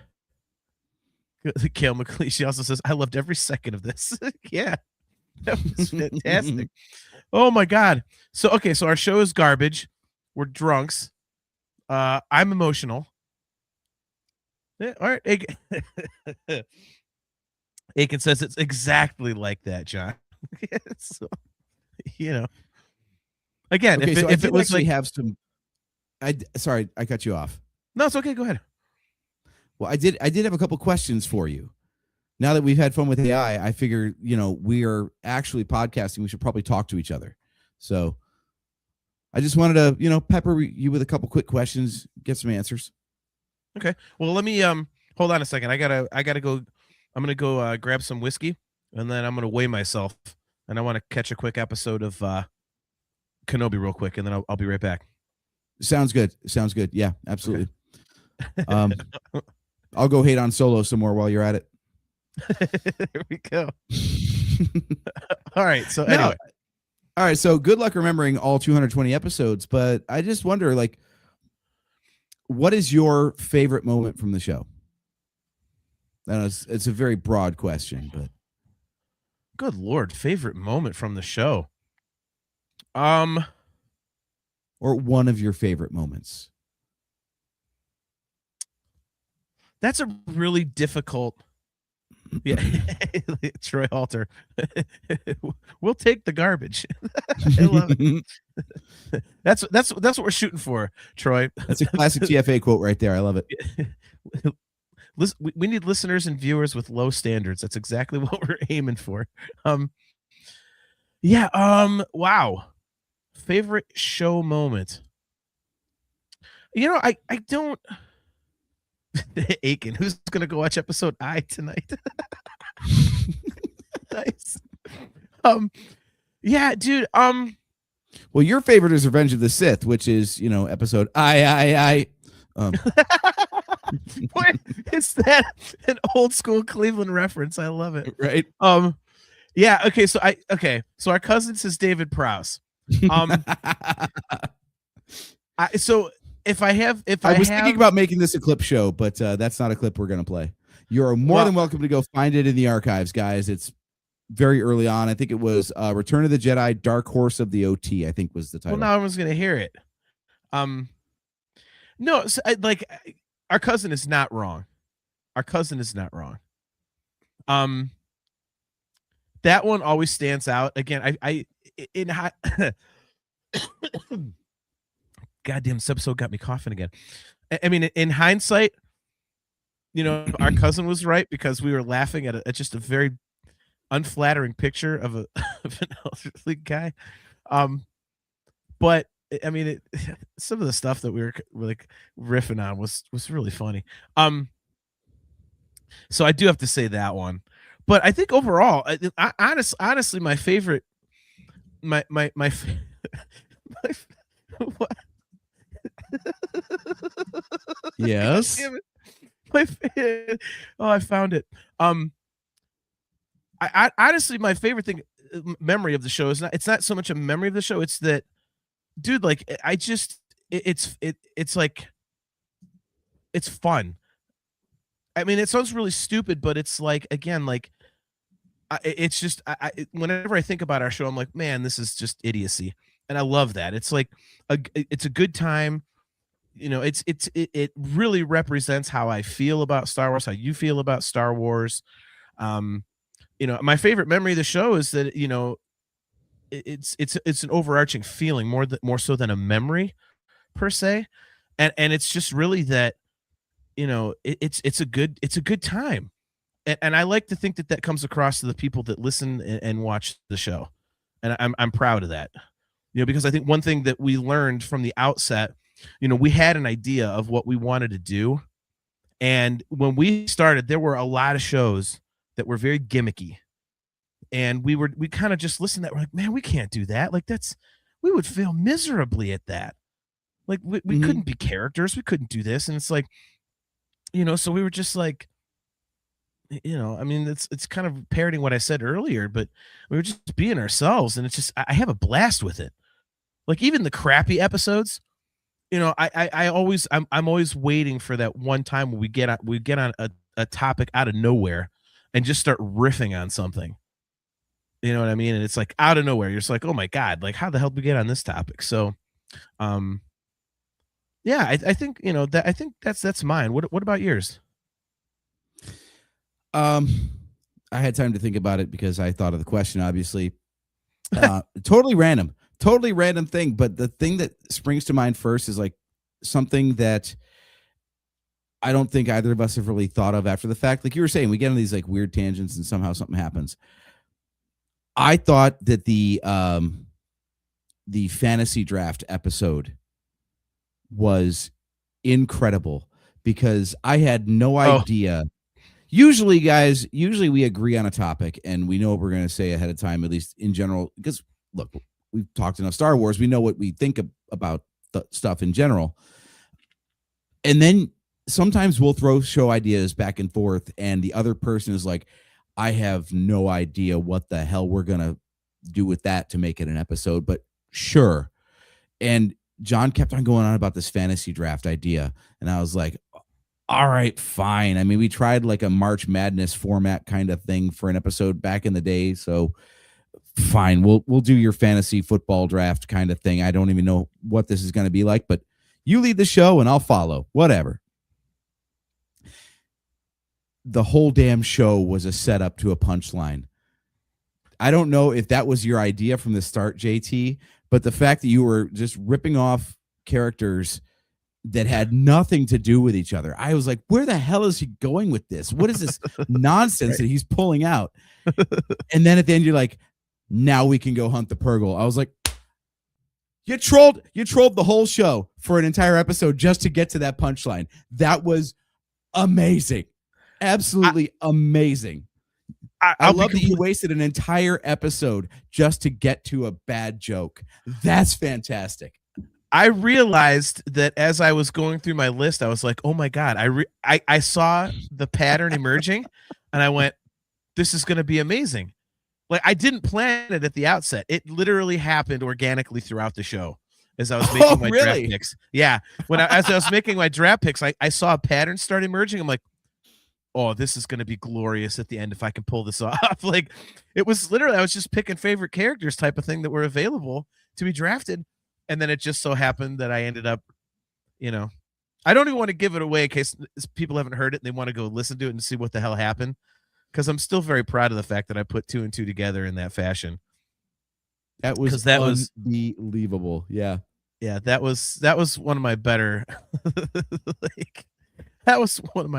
Kale McLeish also says, I loved every second of this. Yeah, that was fantastic. Oh my God. So our show is garbage. We're drunks. I'm emotional. Yeah, all right. Aiken says it's exactly like that, John. So, again, if it was like, have some, sorry, I cut you off. No, it's okay. Go ahead. Well, I did have a couple questions for you. Now that we've had fun with AI, I figure, we are actually podcasting. We should probably talk to each other. So I just wanted to, pepper you with a couple quick questions, get some answers. Okay. Well, let me hold on a second. I gotta go. I'm gonna go grab some whiskey, and then I'm gonna weigh myself, and I want to catch a quick episode of Kenobi real quick, and then I'll be right back. Sounds good. Yeah, absolutely. Okay. I'll go hate on Solo some more while you're at it. There we go. All right. So anyway. All right. So good luck remembering all 220 episodes, but I just wonder, like, what is your favorite moment from the show? I know it's a very broad question, but good Lord, favorite moment from the show. Or one of your favorite moments. That's a really difficult. Yeah, Troy Halter. We'll take the garbage. I love it. That's what we're shooting for, Troy. That's a classic TFA quote right there. I love it. We need listeners and viewers with low standards. That's exactly what we're aiming for. Wow. Favorite show moment. I don't. Aiken, who's gonna go watch episode I tonight? Nice. Yeah, dude. Well, your favorite is Revenge of the Sith, which is, episode I. What is that? An old school Cleveland reference. I love it. Right. Yeah. Okay. So our cousin says David Prowse. So I was thinking about making this a clip show, but that's not a clip we're gonna play. You're more than welcome to go find it in the archives, guys. It's very early on. I think it was Return of the Jedi, Dark Horse of the OT, I think was the title. Well, now everyone's gonna hear it. No, so our cousin is not wrong. Our cousin is not wrong. That one always stands out. Again, goddamn, this episode got me coughing again. I mean, in hindsight, our cousin was right because we were laughing at just a very unflattering picture of an elderly guy. But I mean, some of the stuff that we were like riffing on was really funny. So I do have to say that one. But I think overall, honestly, my favorite, my what? Yes. I found it. I honestly, my favorite thing, memory of the show is it's not so much a memory of the show. It's that, dude, like it's like, it's fun. I mean, it sounds really stupid, but it's like, again, like, it's just, whenever I think about our show, I'm like, man, this is just idiocy. And I love that. It's like, it's a good time. It really represents how I feel about Star Wars, how you feel about Star Wars. My favorite memory of the show is that, it's an overarching feeling more so than a memory per se. And it's just really that, it's a good time. And I like to think that comes across to the people that listen and watch the show. And I'm proud of that, because I think one thing that we learned from the outset, we had an idea of what we wanted to do. And when we started, there were a lot of shows that were very gimmicky. And we kind of just listened to that. We're like, man, we can't do that. Like we would fail miserably at that. Like we couldn't be characters. We couldn't do this. And it's like, so we were just like, I mean, it's kind of parroting what I said earlier, but we were just being ourselves. And it's just, I have a blast with it. Like even the crappy episodes, I'm always waiting for that one time when we get on a topic out of nowhere and just start riffing on something. You know what I mean? And it's like out of nowhere. You're just like, oh my God, like how the hell did we get on this topic? So, yeah, I think, I think that's mine. What about yours? I had time to think about it because I thought of the question, obviously. Totally random thing. But the thing that springs to mind first is like something that I don't think either of us have really thought of after the fact. Like you were saying, we get on these like weird tangents and somehow something happens. I thought that the fantasy draft episode was incredible because I had no idea. Usually we agree on a topic and we know what we're going to say ahead of time, at least in general, because look, we've talked enough Star Wars. We know what we think about the stuff in general. And then sometimes we'll throw show ideas back and forth and the other person is like, I have no idea what the hell we're going to do with that to make it an episode, but sure. And John kept on going on about this fantasy draft idea. And I was like, all right, fine. I mean, we tried like a March Madness format kind of thing for an episode back in the day. So fine, we'll do your fantasy football draft kind of thing. I don't even know what this is going to be like, but you lead the show and I'll follow, whatever. The whole damn show was a setup to a punchline. I don't know if that was your idea from the start, JT, but the fact that you were just ripping off characters that had nothing to do with each other. I was like, where the hell is he going with this? What is this nonsense that he's pulling out? And then at the end, you're like, now we can go hunt the Purgle. I was like, you trolled the whole show for an entire episode just to get to that punchline. That was amazing. Absolutely amazing. I love that you wasted an entire episode just to get to a bad joke. That's fantastic. I realized that as I was going through my list, I was like, oh my God, I saw the pattern emerging and I went, this is going to be amazing. Like, I didn't plan it at the outset. It literally happened organically throughout the show as I was making my draft picks. Yeah. As I was making my draft picks, I saw a pattern start emerging. I'm like, oh, this is going to be glorious at the end if I can pull this off. Like, it was literally, I was just picking favorite characters type of thing that were available to be drafted. And then it just so happened that I ended up, I don't even want to give it away in case people haven't heard it and they want to go listen to it and see what the hell happened. Because I'm still very proud of the fact that I put 2 and 2 together in that fashion. That was unbelievable. Yeah. Yeah, that was one of my better that was one of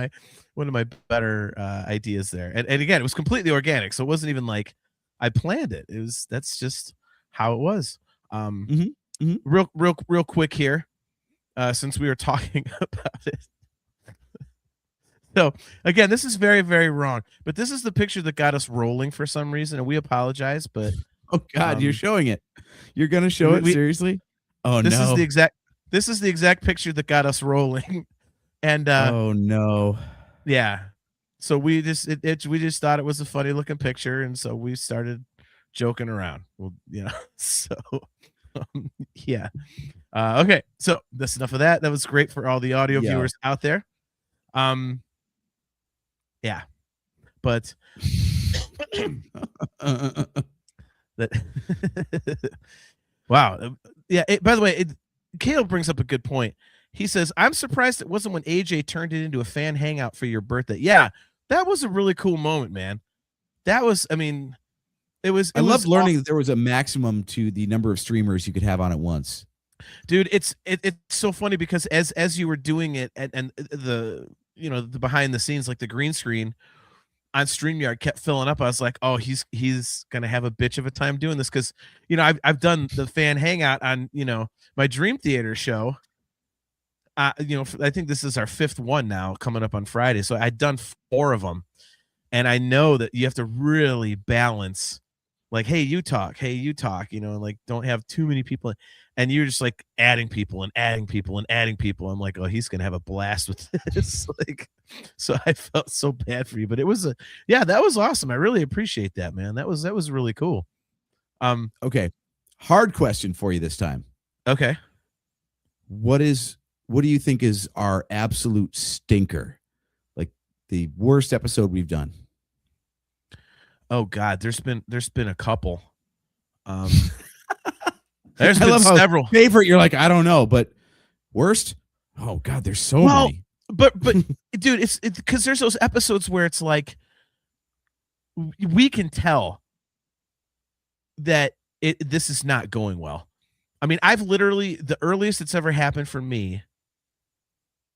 my better ideas there. And again, it was completely organic. So it wasn't even like I planned it. That's just how it was. Real quick here, since we were talking about it. So again, this is very, very wrong, but this is the picture that got us rolling for some reason, and we apologize. But oh God, you're showing it. You're gonna show it seriously? Oh no! This is the exact picture that got us rolling, and oh no, yeah. So we just thought it was a funny looking picture, and so we started joking around. Well, so yeah. Okay, so that's enough of that. That was great for all the audio viewers out there. Yeah, but wow. Yeah. By the way, Caleb brings up a good point. He says, I'm surprised it wasn't when AJ turned it into a fan hangout for your birthday. Yeah, that was a really cool moment, man. That was, I love learning that there was a maximum to the number of streamers you could have on at once. Dude, it's so funny because as you were doing it and the the behind the scenes, like the green screen on StreamYard kept filling up. I was like, oh, he's gonna have a bitch of a time doing this because I've done the fan hangout on my Dream Theater show. I think this is our 5th one now coming up on Friday. So I'd done 4 of them, and I know that you have to really balance. Like, hey, you talk, and like don't have too many people. And you're just like adding people and adding people and adding people. I'm like, oh, he's gonna have a blast with this. Like, so I felt so bad for you, but it was that was awesome. I really appreciate that, man. That was really cool. Okay, hard question for you this time. Okay, what do you think is our absolute stinker? Like the worst episode we've done? Oh God, there's been a couple. There's been several. Favorite, you're like, I don't know, but worst? Oh God, there's so many. But dude, it's because there's those episodes where it's like we can tell that this is not going well. I mean, I've literally, the earliest it's ever happened for me,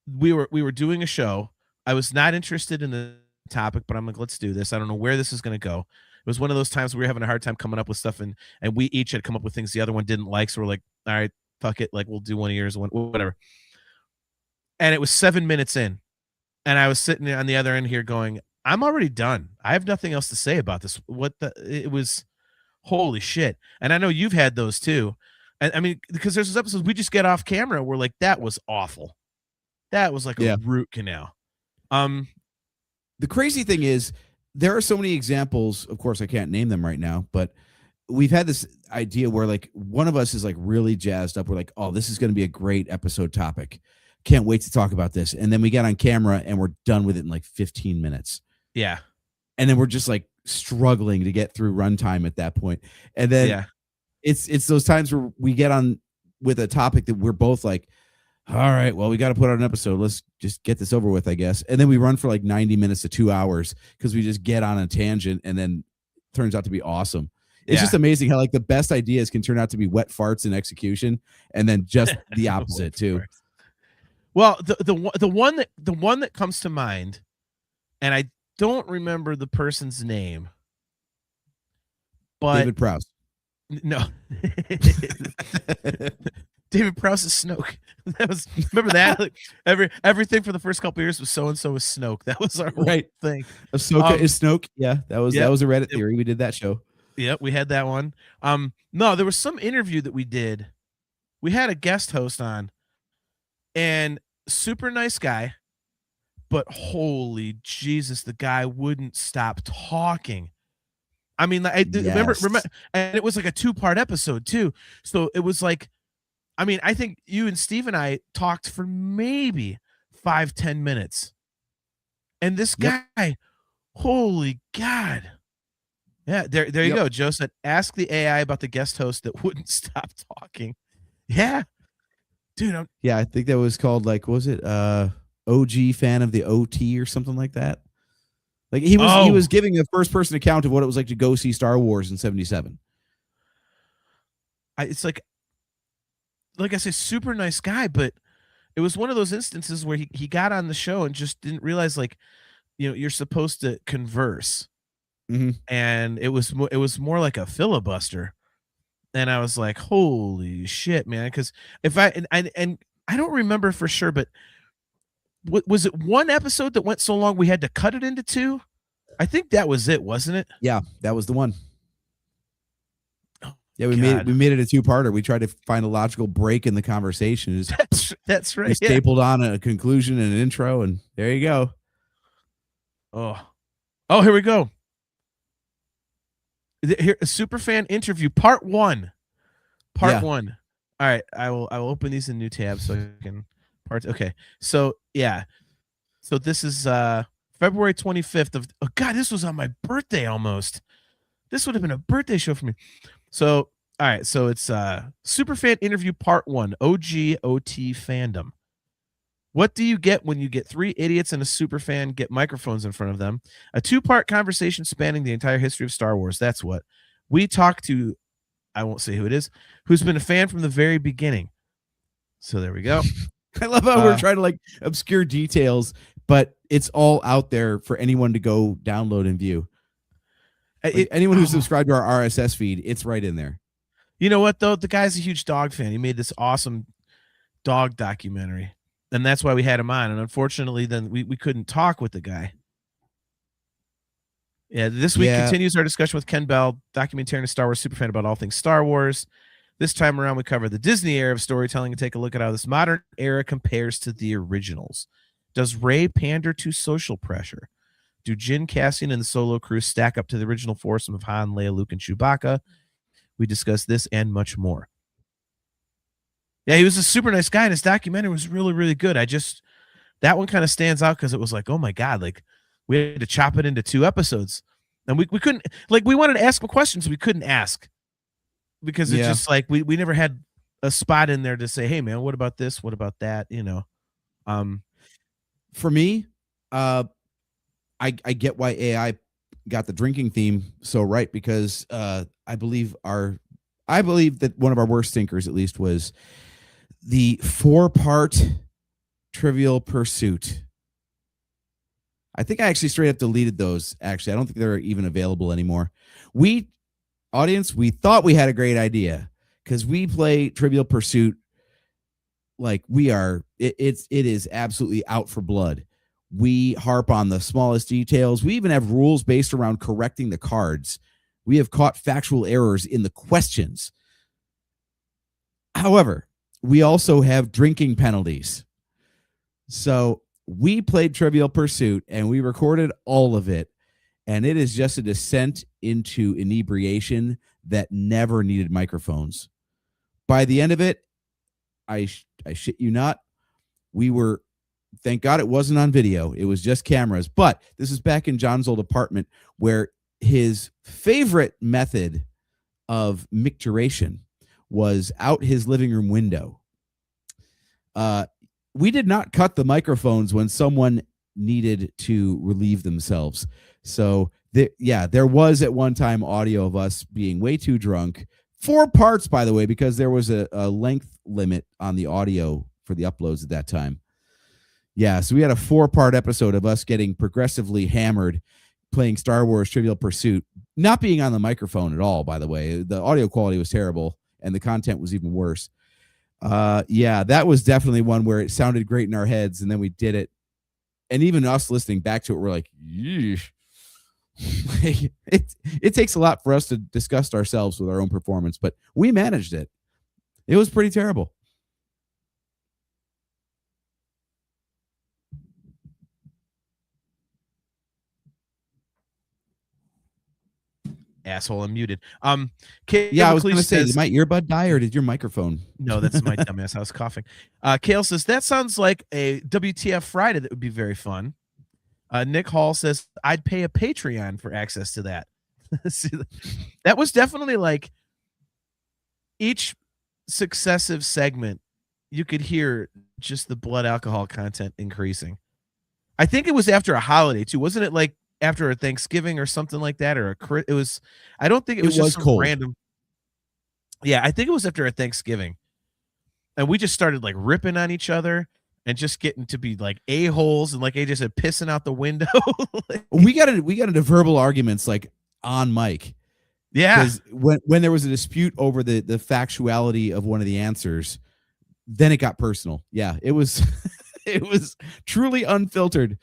we were doing a show. I was not interested in the topic, but I'm like, let's do this. I don't know where this is going to go. It was one of those times we were having a hard time coming up with stuff, and we each had come up with things the other one didn't like. So we're like, all right, fuck it. Like, we'll do one of yours, whatever. And it was 7 minutes in, and I was sitting on the other end here going, I'm already done. I have nothing else to say about this. It was holy shit. And I know you've had those too. And I mean, because there's those episodes we just get off camera. We're like, that was awful. That was like a root canal. The crazy thing is there are so many examples. Of course, I can't name them right now, but we've had this idea where like one of us is like really jazzed up. We're like, oh, this is going to be a great episode topic. Can't wait to talk about this. And then we get on camera and we're done with it in like 15 minutes. Yeah. And then we're just like struggling to get through runtime at that point. And then it's those times where we get on with a topic that we're both like, all right, well, we got to put out an episode. Let's just get this over with, I guess. And then we run for like 90 minutes to 2 hours because we just get on a tangent and then it turns out to be awesome. It's just amazing how like the best ideas can turn out to be wet farts in execution and then just the opposite too. Well, the one that comes to mind, and I don't remember the person's name, but David Prowse. No. David Prowse's Snoke. That was, remember that? Like, everything for the first couple of years was so and so was Snoke. That was our whole thing. Ahsoka is Snoke. Yeah, that was a Reddit theory. We did that show. Yep, we had that one. No, there was some interview that we did. We had a guest host on, and super nice guy, but holy Jesus, the guy wouldn't stop talking. I mean, I remember, and it was like a 2-part episode too. So it was like, I mean, I think you and Steve and I talked for maybe 5-10 minutes. And this guy, holy God. Yeah, there you go. Joe said, ask the AI about the guest host that wouldn't stop talking. Yeah. Dude. I think that was called, like, was it OG fan of the OT or something like that? Like he was giving a first-person account of what it was like to go see Star Wars in 77. It's like I say, super nice guy, but it was one of those instances where he got on the show and just didn't realize, like, you're supposed to converse. And it was more like a filibuster. And I was like, holy shit, man. Because if I don't remember for sure, but was it one episode that went so long we had to cut it into 2? I think that was it, wasn't it? Yeah, that was the one. Yeah, we made it a 2-parter. We tried to find a logical break in the conversation. That's right. We stapled on a conclusion and an intro, and there you go. Oh, here we go. Here, a superfan interview, part 1. Part 1. All right, I will open these in new tabs so I can okay. So so this is February 25th of, oh God, this was on my birthday almost. This would have been a birthday show for me. So all right, so it's superfan interview part 1, OG OT fandom. What do you get when you get 3 idiots and a superfan get microphones in front of them? A 2-part conversation spanning the entire history of Star Wars. That's what we talked to. I won't say who it is, who's been a fan from the very beginning. So there we go. I love how we're trying to, like, obscure details, but it's all out there for anyone to go download and view. Like, anyone who's subscribed to our RSS feed, it's right in there. You know what, though? The guy's a huge dog fan. He made this awesome dog documentary, and that's why we had him on. And unfortunately, then we couldn't talk with the guy. Yeah, this week continues our discussion with Ken Bell, documentarian and Star Wars superfan about all things Star Wars. This time around, we cover the Disney era of storytelling and take a look at how this modern era compares to the originals. Does Rey pander to social pressure? Do Jyn, Cassian, and the Solo crew stack up to the original foursome of Han, Leia, Luke, and Chewbacca? We discuss this and much more. Yeah, he was a super nice guy, and his documentary was really, really good. That one kind of stands out because it was like, oh my God, like, we had to chop it into 2 episodes. And we couldn't, like, we wanted to ask him questions we couldn't ask. Because it's just like we never had a spot in there to say, hey man, what about this? What about that? For me, I get why AI got the drinking theme so right, because I believe that one of our worst thinkers, at least, was the 4-part Trivial Pursuit. I think I actually straight up deleted those. Actually, I don't think they're even available anymore. Audience, we thought we had a great idea because we play Trivial Pursuit like we are. It is absolutely out for blood. We harp on the smallest details. We even have rules based around correcting the cards. We have caught factual errors in the questions. However, we also have drinking penalties. So we played Trivial Pursuit and we recorded all of it. And it is just a descent into inebriation that never needed microphones. By the end of it, I shit you not, we were, thank God it wasn't on video. It was just cameras. But this is back in John's old apartment where his favorite method of micturation was out his living room window. We did not cut the microphones when someone needed to relieve themselves. So there was at one time audio of us being way too drunk. 4 parts, by the way, because there was a length limit on the audio for the uploads at that time. Yeah, so we had a 4-part episode of us getting progressively hammered, playing Star Wars Trivial Pursuit, not being on the microphone at all, by the way. The audio quality was terrible, and the content was even worse. Yeah, that was definitely one where it sounded great in our heads, and then we did it, and even us listening back to it, we're like, yeesh. it takes a lot for us to disgust ourselves with our own performance, but we managed it. It was pretty terrible. Asshole, I'm muted. Yeah, I was going to say, did my earbud die or did your microphone? No, that's my dumbass. I was coughing. Kale says, that sounds like a WTF Friday that would be very fun. Nick Hall says, I'd pay a Patreon for access to that. See, that was definitely like each successive segment, you could hear just the blood alcohol content increasing. I think it was after a holiday too. Wasn't it like after a Thanksgiving or something like that? Or it was, I don't think it was just cold. Random. Yeah, I think it was after a Thanksgiving. And we just started like ripping on each other and just getting to be like a-holes and like AJ said, pissing out the window. we got into verbal arguments like on mic. Yeah. Because when there was a dispute over the factuality of one of the answers, then it got personal. Yeah, it was it was truly unfiltered.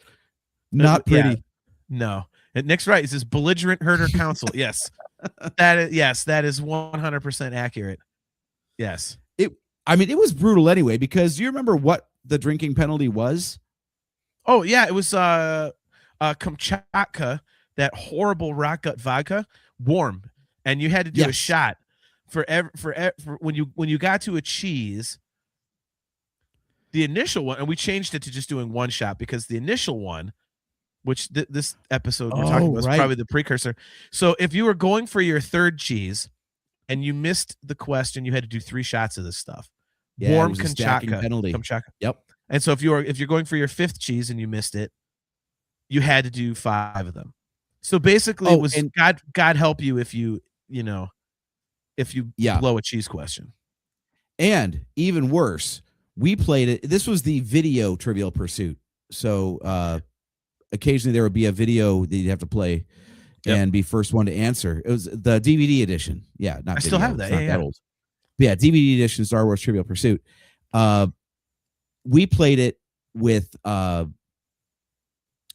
Not pretty. Yeah. No. And Nick's right. It says belligerent herder counsel. Yes. That is 100% accurate. Yes. I mean, it was brutal anyway, because do you remember what the drinking penalty was? Oh, yeah. It was Kamchatka, that horrible rock gut vodka, warm. And you had to do a shot for when you got to a cheese. The initial one, and we changed it to just doing one shot because the initial one, which this episode we're talking about, was probably the precursor. So if you were going for your third cheese and you missed the question, you had to do 3 shots of this stuff. Yeah, warm Kamchatka penalty. Kamchatka. Yep. And so if you're going for your 5th cheese and you missed it, you had to do 5 of them. So basically, it was God help you if you blow a cheese question. And even worse, we played it. This was the video Trivial Pursuit. So occasionally there would be a video that you'd have to play and be first one to answer. It was the DVD edition. Yeah, not. I still have that. That old. But yeah, DVD edition Star Wars Trivial Pursuit. We played it with live.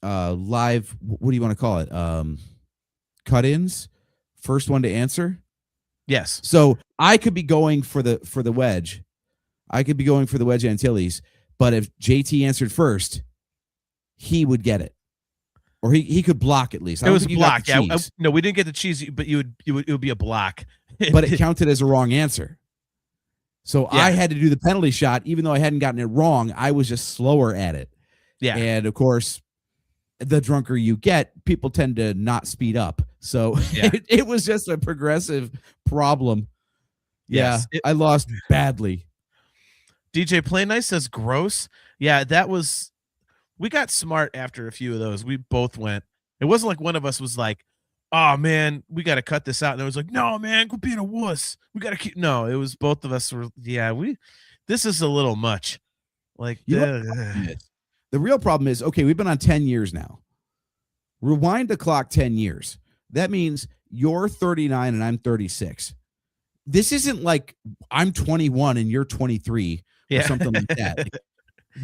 What do you want to call it? Cut-ins. First one to answer. Yes. So I could be going for the wedge. I could be going for the wedge Antilles, but if JT answered first, he would get it, or he could block at least. It was a block. Yeah. No, we didn't get the cheese, but it would be a block. But it counted as a wrong answer. So I had to do the penalty shot, even though I hadn't gotten it wrong. I was just slower at it. Yeah. And of course, the drunker you get, people tend to not speed up. So it was just a progressive problem. Yes. Yeah, I lost badly. DJ Play Nice says gross. Yeah, we got smart after a few of those. We both went. It wasn't like one of us was like, oh man, we got to cut this out. And it was like, no, man, quit being a wuss. We got to keep. No, it was both of us were, this is a little much. Like, the real problem is, okay, we've been on 10 years now. Rewind the clock 10 years. That means you're 39 and I'm 36. This isn't like I'm 21 and you're 23 or something like that.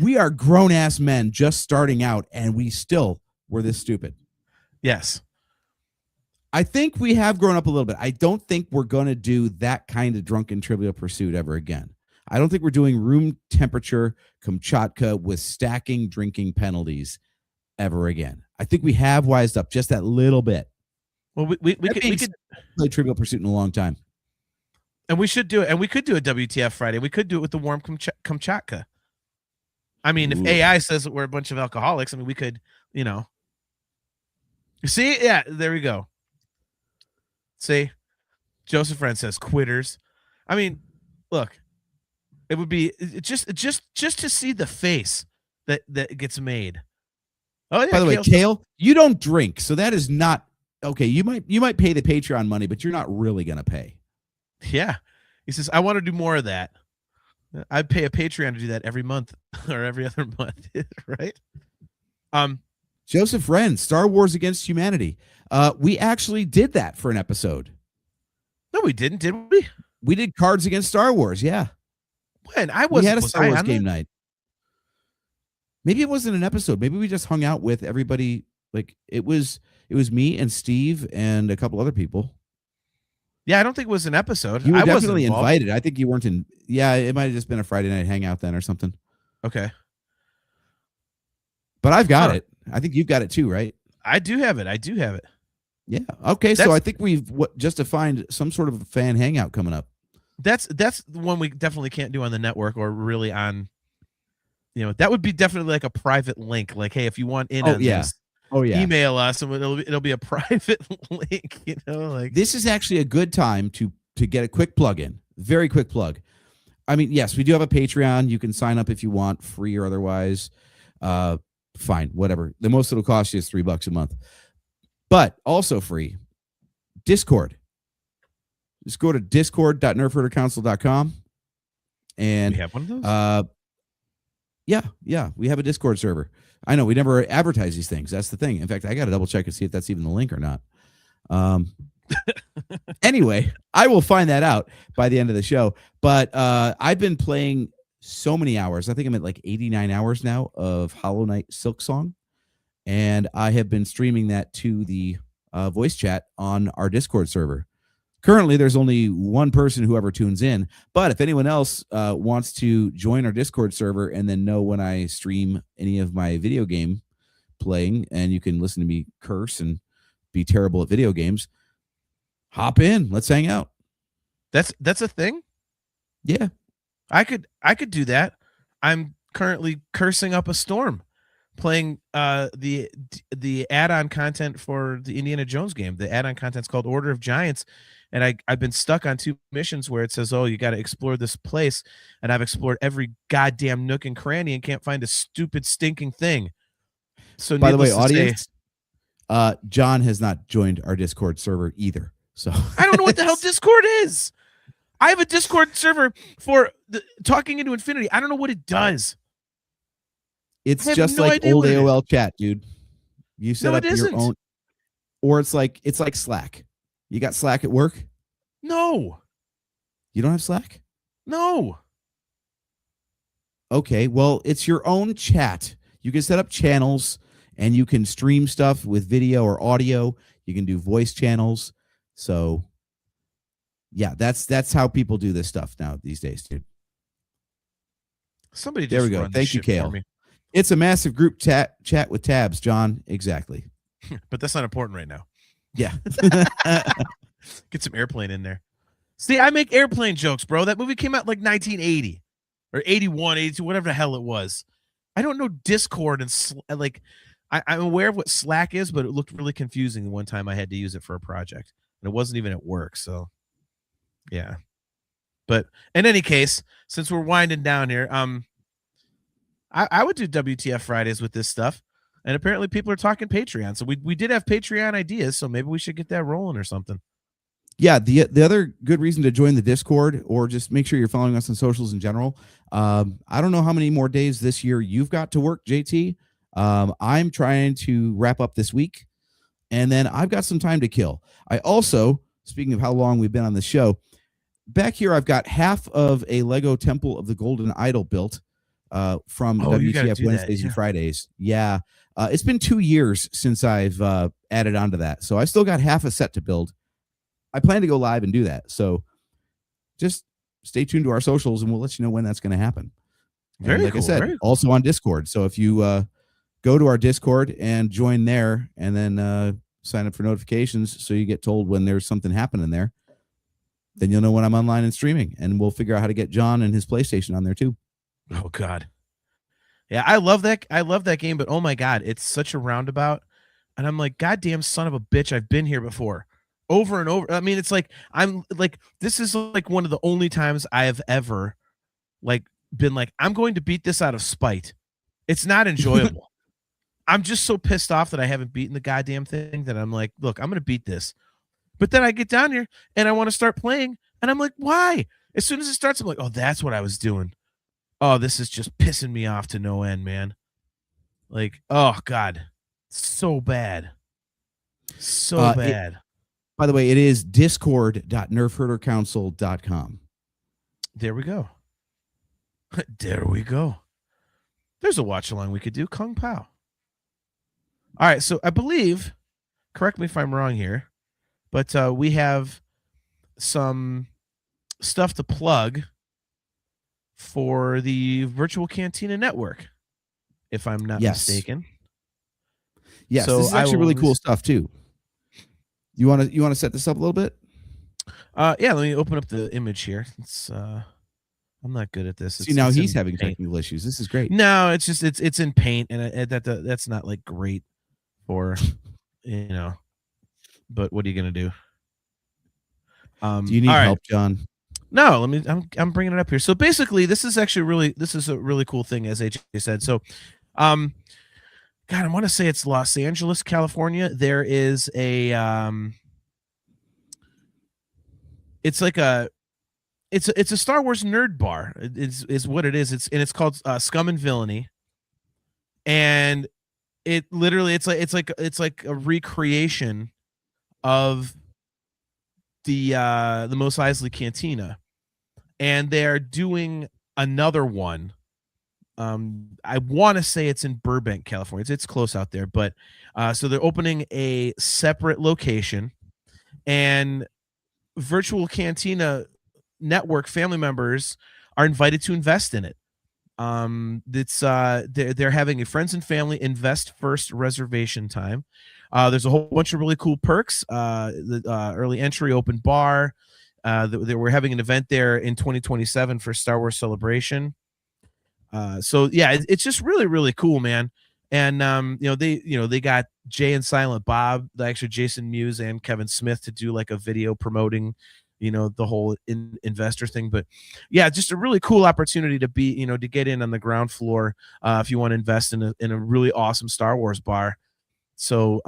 We are grown-ass men just starting out, and we still were this stupid. Yes. I think we have grown up a little bit. I don't think we're going to do that kind of drunken Trivial Pursuit ever again. I don't think we're doing room temperature Kamchatka with stacking drinking penalties ever again. I think we have wised up just that little bit. Well, we could play Trivial Pursuit in a long time. And we should do it. And we could do a WTF Friday. We could do it with the warm Kamchatka. I mean, if AI says that we're a bunch of alcoholics, I mean, we could, See? Yeah, there we go. See? Joseph Friend says quitters. I mean, look, it would be just to see the face that gets made. Oh, yeah. By the way, Kale, you don't drink, so that is not okay. You might pay the Patreon money, but you're not really gonna pay. Yeah. He says, I want to do more of that. I'd pay a Patreon to do that every month or every other month, right? Joseph Wren, Star Wars Against Humanity. We actually did that for an episode. No, we didn't, did we? We did Cards Against Star Wars, yeah. When I we had a was Star I Wars on game that? night. Maybe it wasn't an episode. Maybe we just hung out with everybody. Like it was me and Steve and a couple other people. Yeah, I don't think it was an episode. You were I wasn't definitely involved. invited. I think you weren't in. Yeah, it might have just been a Friday night hangout then or something. Okay. But I've got Sure. it. I think you've got it too, right? I do have it. Yeah. Okay. So That's- I think we've just defined some sort of fan hangout coming up. That's the one we definitely can't do on the network or really on. That would be definitely like a private link. Like, hey, if you want in on this, email us, and it'll be a private link. Like this is actually a good time to get a quick plug in. Very quick plug. I mean, yes, we do have a Patreon. You can sign up if you want, free or otherwise. Fine, whatever. The most it'll cost you is $3 a month, but also free. Discord. Just go to discord.nerfherdercouncil.com, and we have one of those. Yeah, we have a Discord server. I know we never advertise these things. That's the thing. In fact, I got to double check and see if that's even the link or not. Anyway, I will find that out by the end of the show. But I've been playing so many hours. I think I'm at like 89 hours now of Hollow Knight Silksong, and I have been streaming that to the voice chat on our Discord server. Currently, there's only one person who ever tunes in, but if anyone else wants to join our Discord server and then know when I stream any of my video game playing, and you can listen to me curse and be terrible at video games, hop in. Let's hang out. That's a thing. Yeah, I could do that. I'm currently cursing up a storm, playing the add-on content for the Indiana Jones game. The add-on content's called Order of Giants. And I've been stuck on 2 missions where it says, oh, you got to explore this place. And I've explored every goddamn nook and cranny and can't find a stupid, stinking thing. So by the way, audience, John has not joined our Discord server either. So I don't know what the hell Discord is. I have a Discord server for talking into infinity. I don't know what it does. It's just like old AOL chat, dude. You set up your own, or it's like Slack. You got Slack at work? No. You don't have Slack? No. Okay, well, it's your own chat. You can set up channels, and you can stream stuff with video or audio. You can do voice channels. So, yeah, that's how people do this stuff now these days, dude. Somebody there we go. Thank you, Kale. It's a massive group chat with tabs, John. Exactly. But that's not important right now. Yeah. Get some airplane in there. See, I make airplane jokes, bro. That movie came out like 1980 or 81, 82, whatever the hell it was. I don't know Discord and I'm aware of what Slack is, but it looked really confusing the one time I had to use it for a project, and it wasn't even at work. So, yeah. But in any case, since we're winding down here, I would do WTF Fridays with this stuff. And apparently people are talking Patreon. So we did have Patreon ideas, so maybe we should get that rolling or something. Yeah, the other good reason to join the Discord, or just make sure you're following us on socials in general. I don't know how many more days this year you've got to work, JT. I'm trying to wrap up this week, and then I've got some time to kill. I also, speaking of how long we've been on the show, back here I've got half of a Lego Temple of the Golden Idol built from WTF Wednesdays and Fridays. Yeah. It's been 2 years since I've added on to that. So I still got half a set to build. I plan to go live and do that. So just stay tuned to our socials and we'll let you know when that's going to happen. Very like cool, I said, also on Discord. So if you go to our Discord and join there and then sign up for notifications so you get told when there's something happening there, then you'll know when I'm online and streaming, and we'll figure out how to get John and his PlayStation on there too. Oh, God. Yeah, I love that game, but oh my God, it's such a roundabout. And I'm like, goddamn son of a bitch, I've been here before. Over and over. I mean, it's like this is like one of the only times I have ever been like, I'm going to beat this out of spite. It's not enjoyable. I'm just so pissed off that I haven't beaten the goddamn thing that I'm like, look, I'm gonna beat this. But then I get down here and I want to start playing, and I'm like, why? As soon as it starts, I'm like, oh, that's what I was doing. Oh, this is just pissing me off to no end, man. Like, oh, God. So bad. So bad. By the way, it is discord.nerfherdercouncil.com. There we go. There we go. There's a watch along we could do. Kung Pao. All right, so I believe, correct me if I'm wrong here, but we have some stuff to plug for the Virtual Cantina Network, if I'm not mistaken. Yes, so this is actually really cool stuff too. You want to set this up a little bit? Yeah, let me open up the image here. It's I'm not good at this. See, now he's having technical issues. This is great. No, it's just it's in Paint, and that's not like great for But what are you gonna do? Do you need help, John? No, I'm bringing it up here. So basically, this is a really cool thing, as AJ said. So, God, I want to say it's Los Angeles, California. There is a it's a Star Wars nerd bar. Is what it is. It's called Scum and Villainy, and it literally it's like a recreation of the Mos Eisley Cantina, and they're doing another one. I want to say it's in Burbank, California. It's close out there, but so they're opening a separate location, and Virtual Cantina Network family members are invited to invest in it. They're having a friends and family invest first reservation time. There's a whole bunch of really cool perks. The early entry open bar. We're having an event there in 2027 for Star Wars Celebration. So yeah, it's just really, really cool, man. And they got Jay and Silent Bob, actually Jason Mewes and Kevin Smith, to do like a video promoting the whole investor thing. But yeah, just a really cool opportunity to be to get in on the ground floor if you want to invest in a really awesome Star Wars bar. So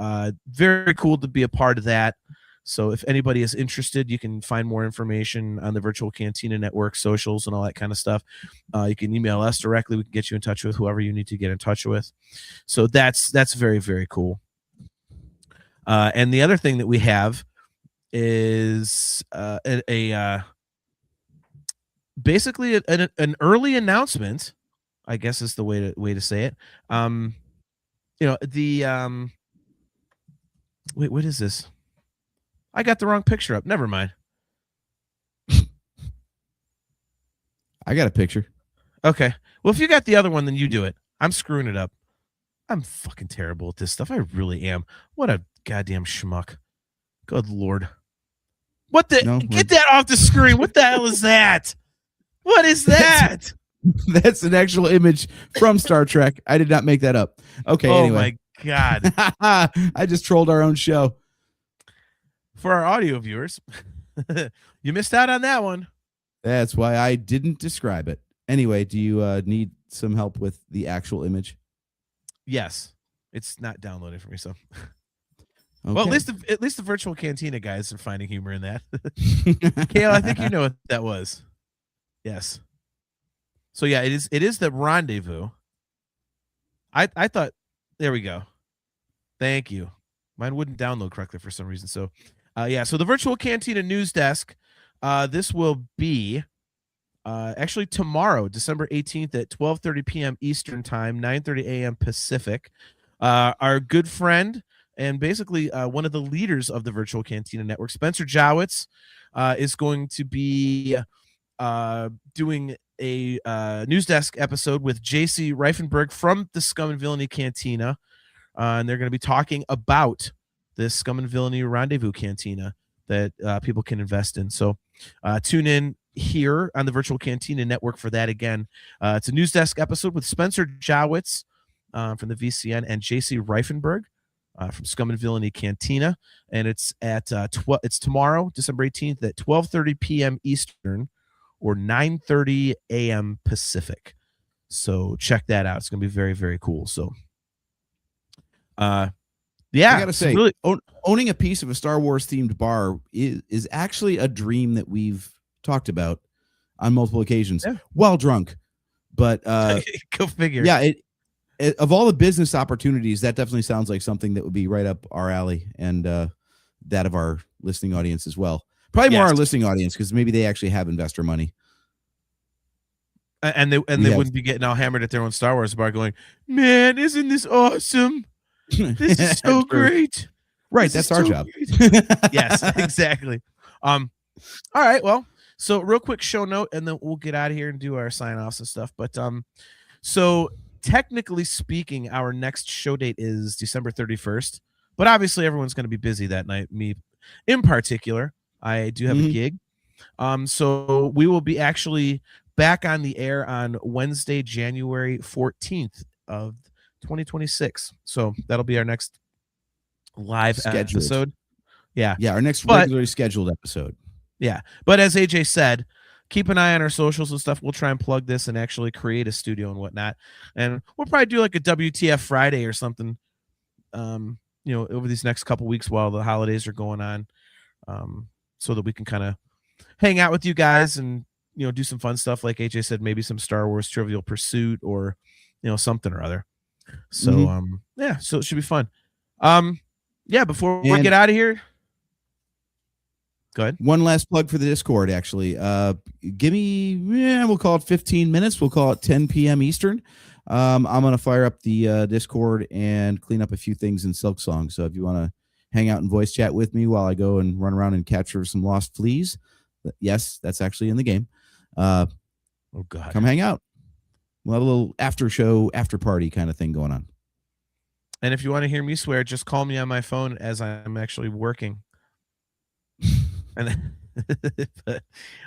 very cool to be a part of that. So if anybody is interested, you can find more information on the Virtual Cantina Network socials and all that kind of stuff. You can email us directly. We can get you in touch with whoever you need to get in touch with. So that's very, very cool. And the other thing that we have is basically an early announcement, I guess is the way to say it. Wait, what is this? I got the wrong picture up. Never mind. I got a picture. Okay. Well, if you got the other one, then you do it. I'm screwing it up. I'm fucking terrible at this stuff. I really am. What a goddamn schmuck. Good Lord. What the? No, get that off the screen. What the hell is that? What is that? That's an actual image from Star Trek. I did not make that up. Okay. Oh, anyway. My God. I just trolled our own show. For our audio viewers, you missed out on that one. That's why I didn't describe it. Anyway, do you need some help with the actual image? Yes. It's not downloading for me, so. Okay. Well, at least the Virtual Cantina guys are finding humor in that. Kale, I think you know what that was. Yes. So yeah, it is the rendezvous. I thought, there we go. Thank you. Mine wouldn't download correctly for some reason. So so the Virtual Cantina News Desk, this will be actually tomorrow, December 18th at 12:30 p.m. Eastern Time, 9:30 a.m. Pacific. Our good friend and basically one of the leaders of the Virtual Cantina Network, Spencer Jowitz, is going to be doing a news desk episode with JC Reifenberg from the Scum and Villainy Cantina. And they're going to be talking about this Scum and Villainy Rendezvous Cantina that people can invest in. So tune in here on the Virtual Cantina Network for that again. It's a news desk episode with Spencer Jowitz from the VCN and JC Reifenberg from Scum and Villainy Cantina. And it's at it's tomorrow, December 18th at 12:30 p.m. Eastern or 9:30 a.m. Pacific. So check that out. It's going to be very, very cool. So yeah, I gotta say, owning a piece of a Star Wars themed bar is actually a dream that we've talked about on multiple occasions while drunk. But go figure. Yeah, of all the business opportunities, that definitely sounds like something that would be right up our alley and that of our listening audience as well. Probably more our listening audience because maybe they actually have investor money. And they wouldn't be getting all hammered at their own Star Wars bar going, man, isn't this awesome? This is so great. Right, that's our job. Yes, exactly. All right, well, so real quick show note, and then we'll get out of here and do our sign-offs and stuff. But so technically speaking, our next show date is December 31st. But obviously everyone's going to be busy that night. Me in particular, I do have a gig. So we will be actually back on the air on Wednesday, January 14th of 2026. So that'll be our next live episode. Yeah. Yeah, our next regularly scheduled episode. Yeah. But as AJ said, keep an eye on our socials and stuff. We'll try and plug this and actually create a studio and whatnot. And we'll probably do like a WTF Friday or something, over these next couple weeks while the holidays are going on, so that we can kind of hang out with you guys and, do some fun stuff. Like AJ said, maybe some Star Wars Trivial Pursuit or, something or other. So, so it should be fun. Before we get out of here, go ahead. One last plug for the Discord, actually. Give me, we'll call it 15 minutes. We'll call it 10 p.m. Eastern. I'm going to fire up the Discord and clean up a few things in Silksong. So if you want to hang out and voice chat with me while I go and run around and capture some lost fleas, yes, that's actually in the game. Oh, God. Come hang out. We'll have a little after show, after party kind of thing going on. And if you want to hear me swear, just call me on my phone as I'm actually working. And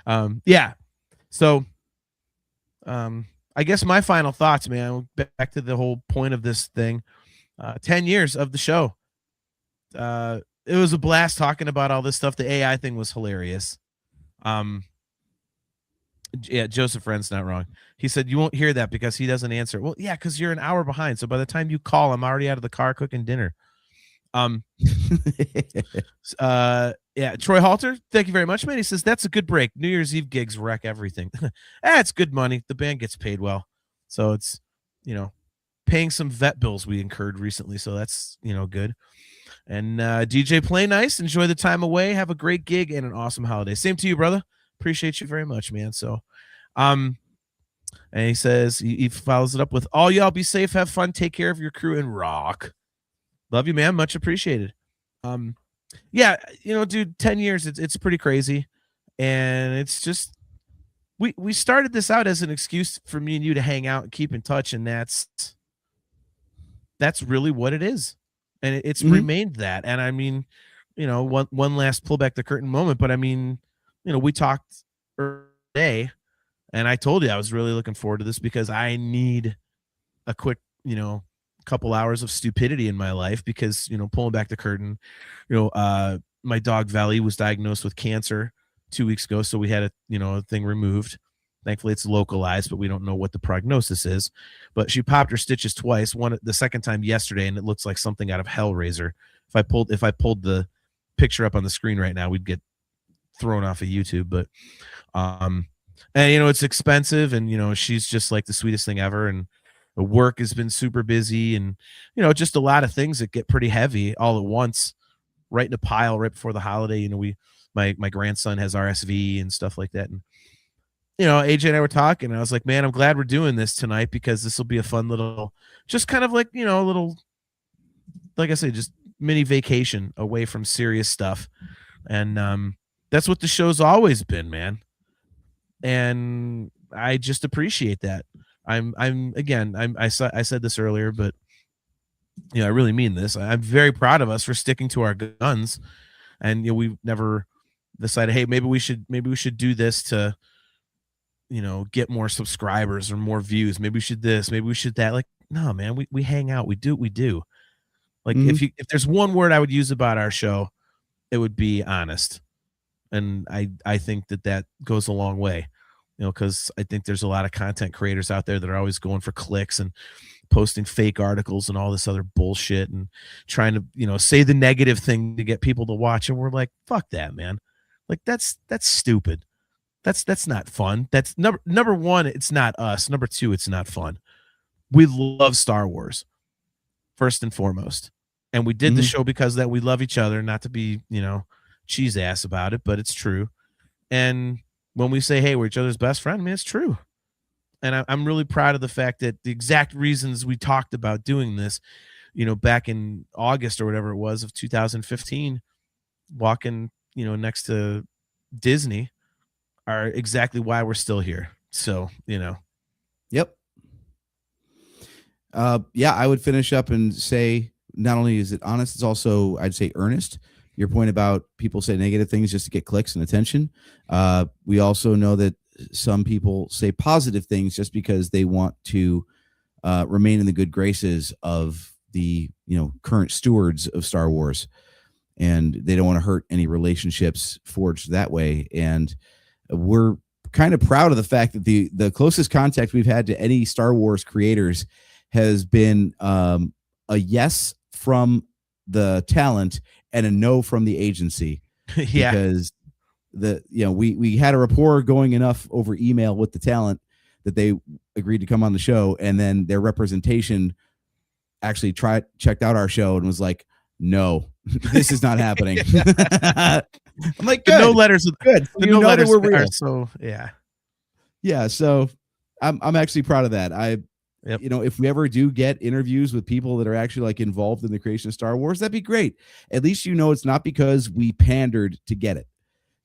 then, So, I guess my final thoughts, man, back to the whole point of this thing, 10 years of the show. It was a blast talking about all this stuff. The AI thing was hilarious. Joseph Friend's not wrong. He said, you won't hear that because he doesn't answer. Well, yeah, because you're an hour behind. So by the time you call, I'm already out of the car cooking dinner. Troy Halter, thank you very much, man. He says, that's a good break. New Year's Eve gigs wreck everything. It's good money. The band gets paid well. So it's, paying some vet bills we incurred recently. So that's, good. And DJ Play Nice, enjoy the time away. Have a great gig and an awesome holiday. Same to you, brother. Appreciate you very much, man. So, and he says, he follows it up with, all y'all be safe, have fun, take care of your crew, and rock. Love you, man. Much appreciated. Dude, 10 years, it's pretty crazy. And it's just, we started this out as an excuse for me and you to hang out and keep in touch. And that's really what it is. And it's remained that. And I mean, one last pull back the curtain moment, but I mean, we talked today and I told you I was really looking forward to this because I need a quick, couple hours of stupidity in my life because, pulling back the curtain, my dog Valley was diagnosed with cancer 2 weeks ago. So we had a thing removed. Thankfully it's localized, but we don't know what the prognosis is, but she popped her stitches twice, the second time yesterday. And it looks like something out of Hellraiser. If I pulled the picture up on the screen right now, we'd get thrown off of YouTube, but and it's expensive and she's just like the sweetest thing ever, and the work has been super busy and just a lot of things that get pretty heavy all at once right in a pile right before the holiday. My grandson has RSV and stuff like that, and AJ and I were talking and I was like, man, I'm glad we're doing this tonight because this will be a fun little, just kind of like a little, like I say, just mini vacation away from serious stuff. And that's what the show's always been, man. And I just appreciate that. I said this earlier, but I really mean this. I'm very proud of us for sticking to our guns. And we've never decided, hey, maybe we should do this to, get more subscribers or more views. Maybe we should this, maybe we should that. Like, no, man, we hang out. We do what we do. Like if there's one word I would use about our show, it would be honest. And I think that goes a long way, because I think there's a lot of content creators out there that are always going for clicks and posting fake articles and all this other bullshit and trying to, say the negative thing to get people to watch. And we're like, fuck that, man. Like that's stupid. That's not fun. That's number one, it's not us. Number two, it's not fun. We love Star Wars first and foremost. And we did the show because that we love each other, not to be, cheese ass about it, but it's true. And when we say, hey, we're each other's best friend, I mean, it's true. and I'm really proud of the fact that the exact reasons we talked about doing this, back in August or whatever it was of 2015, walking, next to Disney, are exactly why we're still here. So, Yep. Yeah, I would finish up and say, not only is it honest, it's also, I'd say, earnest. Your point about people say negative things just to get clicks and attention. We also know that some people say positive things just because they want to remain in the good graces of the current stewards of Star Wars, and they don't want to hurt any relationships forged that way. And we're kind of proud of the fact that the closest contact we've had to any Star Wars creators has been a yes from the talent and a no from the agency. Yeah. Because we had a rapport going enough over email with the talent that they agreed to come on the show, and then their representation actually checked out our show and was like, no, this is not happening. I'm like, good. No letters are good. The no letters were real. So yeah. So I'm actually proud of that. If we ever do get interviews with people that are actually like involved in the creation of Star Wars, that'd be great. At least it's not because we pandered to get it.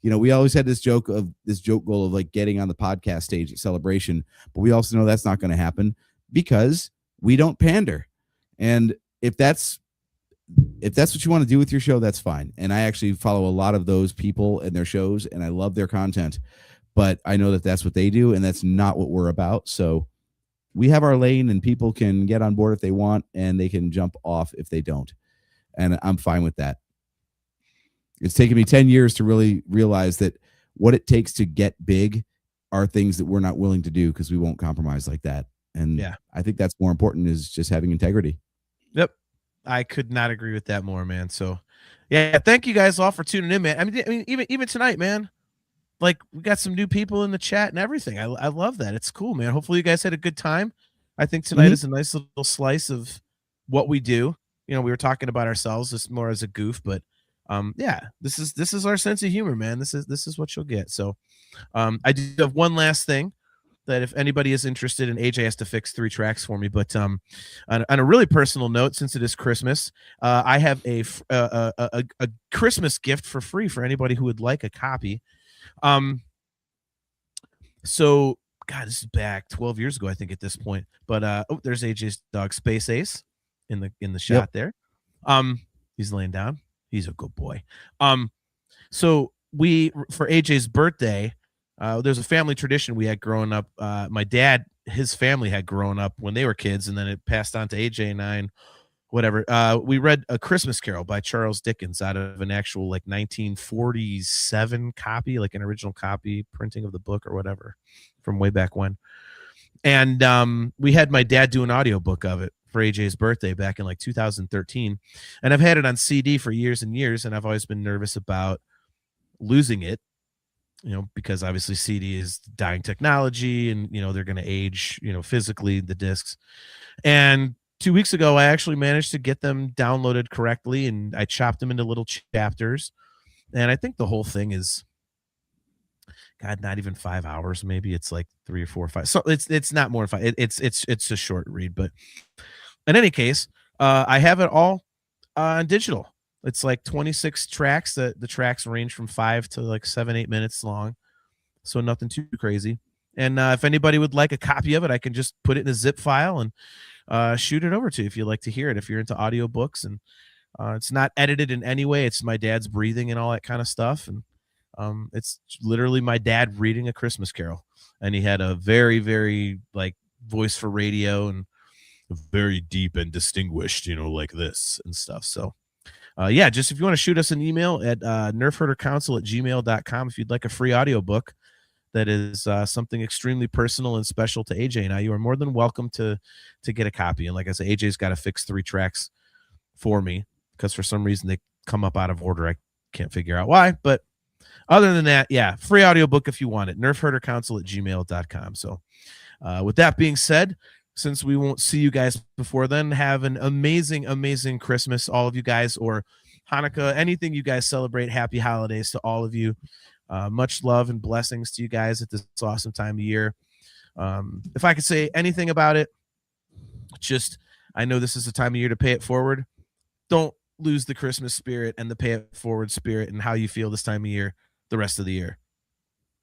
We always had this joke goal of like getting on the podcast stage at Celebration, but we also know that's not going to happen because we don't pander. And if that's what you want to do with your show, that's fine. And I actually follow a lot of those people and their shows, and I love their content, but I know that that's what they do, and that's not what we're about. So we have our lane, and people can get on board if they want, and they can jump off if they don't. And I'm fine with that. It's taken me 10 years to really realize that what it takes to get big are things that we're not willing to do because we won't compromise like that. And I think that's more important, is just having integrity. Yep. I could not agree with that more, man. So yeah, thank you guys all for tuning in, man. I mean, even tonight, man, like we got some new people in the chat and everything. I love that. It's cool, man. Hopefully you guys had a good time. I think tonight is a nice little slice of what we do. We were talking about ourselves just more as a goof, but this is our sense of humor, man. This is what you'll get. So I do have one last thing that if anybody is interested in, AJ has to fix 3 tracks for me, but on a really personal note, since it is Christmas, I have a Christmas gift for free for anybody who would like a copy. So God, this is back 12 years ago, I think, at this point. But there's AJ's dog, Space Ace, in the shot there. He's laying down. He's a good boy. So for AJ's birthday, there's a family tradition we had growing up. My dad, his family had grown up when they were kids, and then it passed on to AJ and I, and whatever. We read A Christmas Carol by Charles Dickens out of an actual 1947 copy, like an original copy printing of the book or whatever from way back when. And we had my dad do an audiobook of it for AJ's birthday back in 2013. And I've had it on CD for years and years, and I've always been nervous about losing it, because obviously CD is dying technology, and they're going to age, physically, the discs. And 2 weeks ago, I actually managed to get them downloaded correctly, and I chopped them into little chapters. And I think the whole thing is, God, not even 5 hours. Maybe it's 3 or 4 or 5. So it's not more than 5. It's a short read, but in any case, I have it all on digital. It's 26 tracks. The tracks range from 5 to 7-8 minutes long, so nothing too crazy. And if anybody would like a copy of it, I can just put it in a zip file and shoot it over to you if you'd like to hear it. If you're into audiobooks, and it's not edited in any way. It's my dad's breathing and all that kind of stuff, and it's literally my dad reading A Christmas Carol, and he had a very, very voice for radio, and very deep and distinguished, like this and stuff. So just if you want to shoot us an email at nerfherdercouncil@gmail.com if you'd like a free audiobook that is something extremely personal and special to AJ and I, you are more than welcome to get a copy. And like I said, AJ's got to fix 3 tracks for me because for some reason they come up out of order. I can't figure out why, but other than that, free audiobook if you want it. nerfherdercouncil@gmail.com. So with that being said, since we won't see you guys before then, have an amazing, amazing Christmas, all of you guys, or Hanukkah, anything you guys celebrate. Happy holidays to all of you. Much love and blessings to you guys at this awesome time of year. If I could say anything about it, just I know this is the time of year to pay it forward. Don't lose the Christmas spirit and the pay it forward spirit and how you feel this time of year the rest of the year.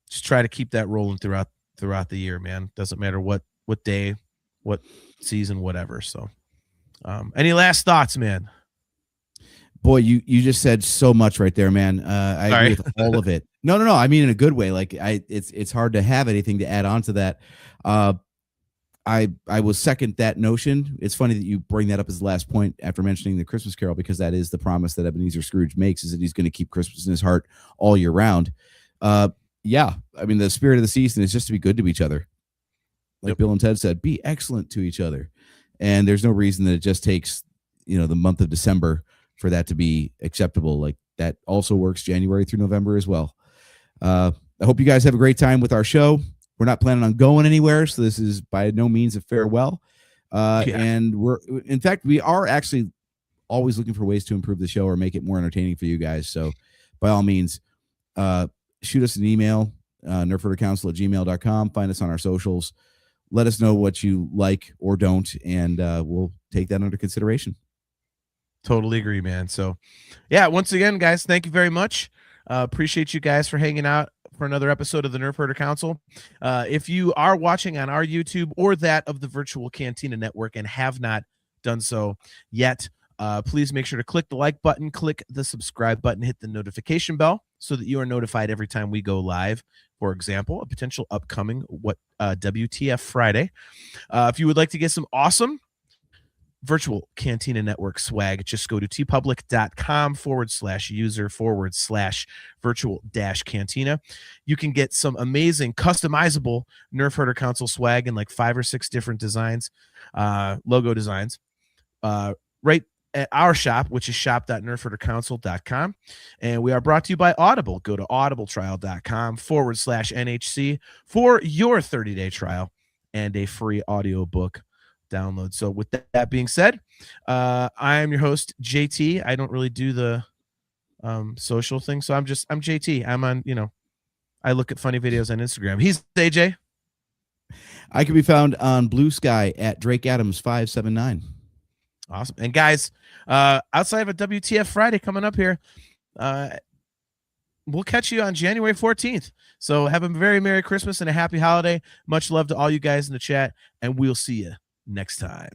Just try to keep that rolling throughout the year, man. Doesn't matter what day, what season, whatever. So any last thoughts, man? Boy, you just said so much right there, man. I agree with all of it. No. I mean, in a good way. Like it's hard to have anything to add on to that. I will second that notion. It's funny that you bring that up as the last point after mentioning the Christmas Carol, because that is the promise that Ebenezer Scrooge makes, is that he's going to keep Christmas in his heart all year round. Yeah, I mean, the spirit of the season is just to be good to each other. Like Bill and Ted said, be excellent to each other. And there's no reason that it just takes, the month of December for that to be acceptable. Like that also works January through November as well. I hope you guys have a great time with our show. We're not planning on going anywhere, so this is by no means a farewell. And we are actually always looking for ways to improve the show or make it more entertaining for you guys. So by all means, shoot us an email, nerfherdercouncil@gmail.com. Find us on our socials. Let us know what you like or don't, and we'll take that under consideration. Totally agree, man. So, yeah, once again, guys, thank you very much. Appreciate you guys for hanging out for another episode of the Nerfherder Council. If you are watching on our YouTube or that of the Virtual Cantina Network and have not done so yet, please make sure to click the like button, click the subscribe button, hit the notification bell so that you are notified every time we go live. For example, a potential upcoming WTF Friday. If you would like to get some awesome Virtual Cantina Network swag, just go to tpublic.com/user/virtual-cantina. You can get some amazing customizable Nerfherder Council swag in like 5 or 6 different designs, logo designs, right at our shop, which is shop.nerfherdercouncil.com. And we are brought to you by Audible. Go to audibletrial.com/NHC for your 30-day trial and a free audiobook download. So with that being said, I am your host, JT. I don't really do the social thing, so I'm JT. I'm on, I look at funny videos on Instagram. He's AJ. I can be found on Blue Sky at Drake Adams 579. Awesome. And guys, outside of a WTF Friday coming up here, we'll catch you on January 14th. So have a very Merry Christmas and a happy holiday. Much love to all you guys in the chat, and we'll see you next time.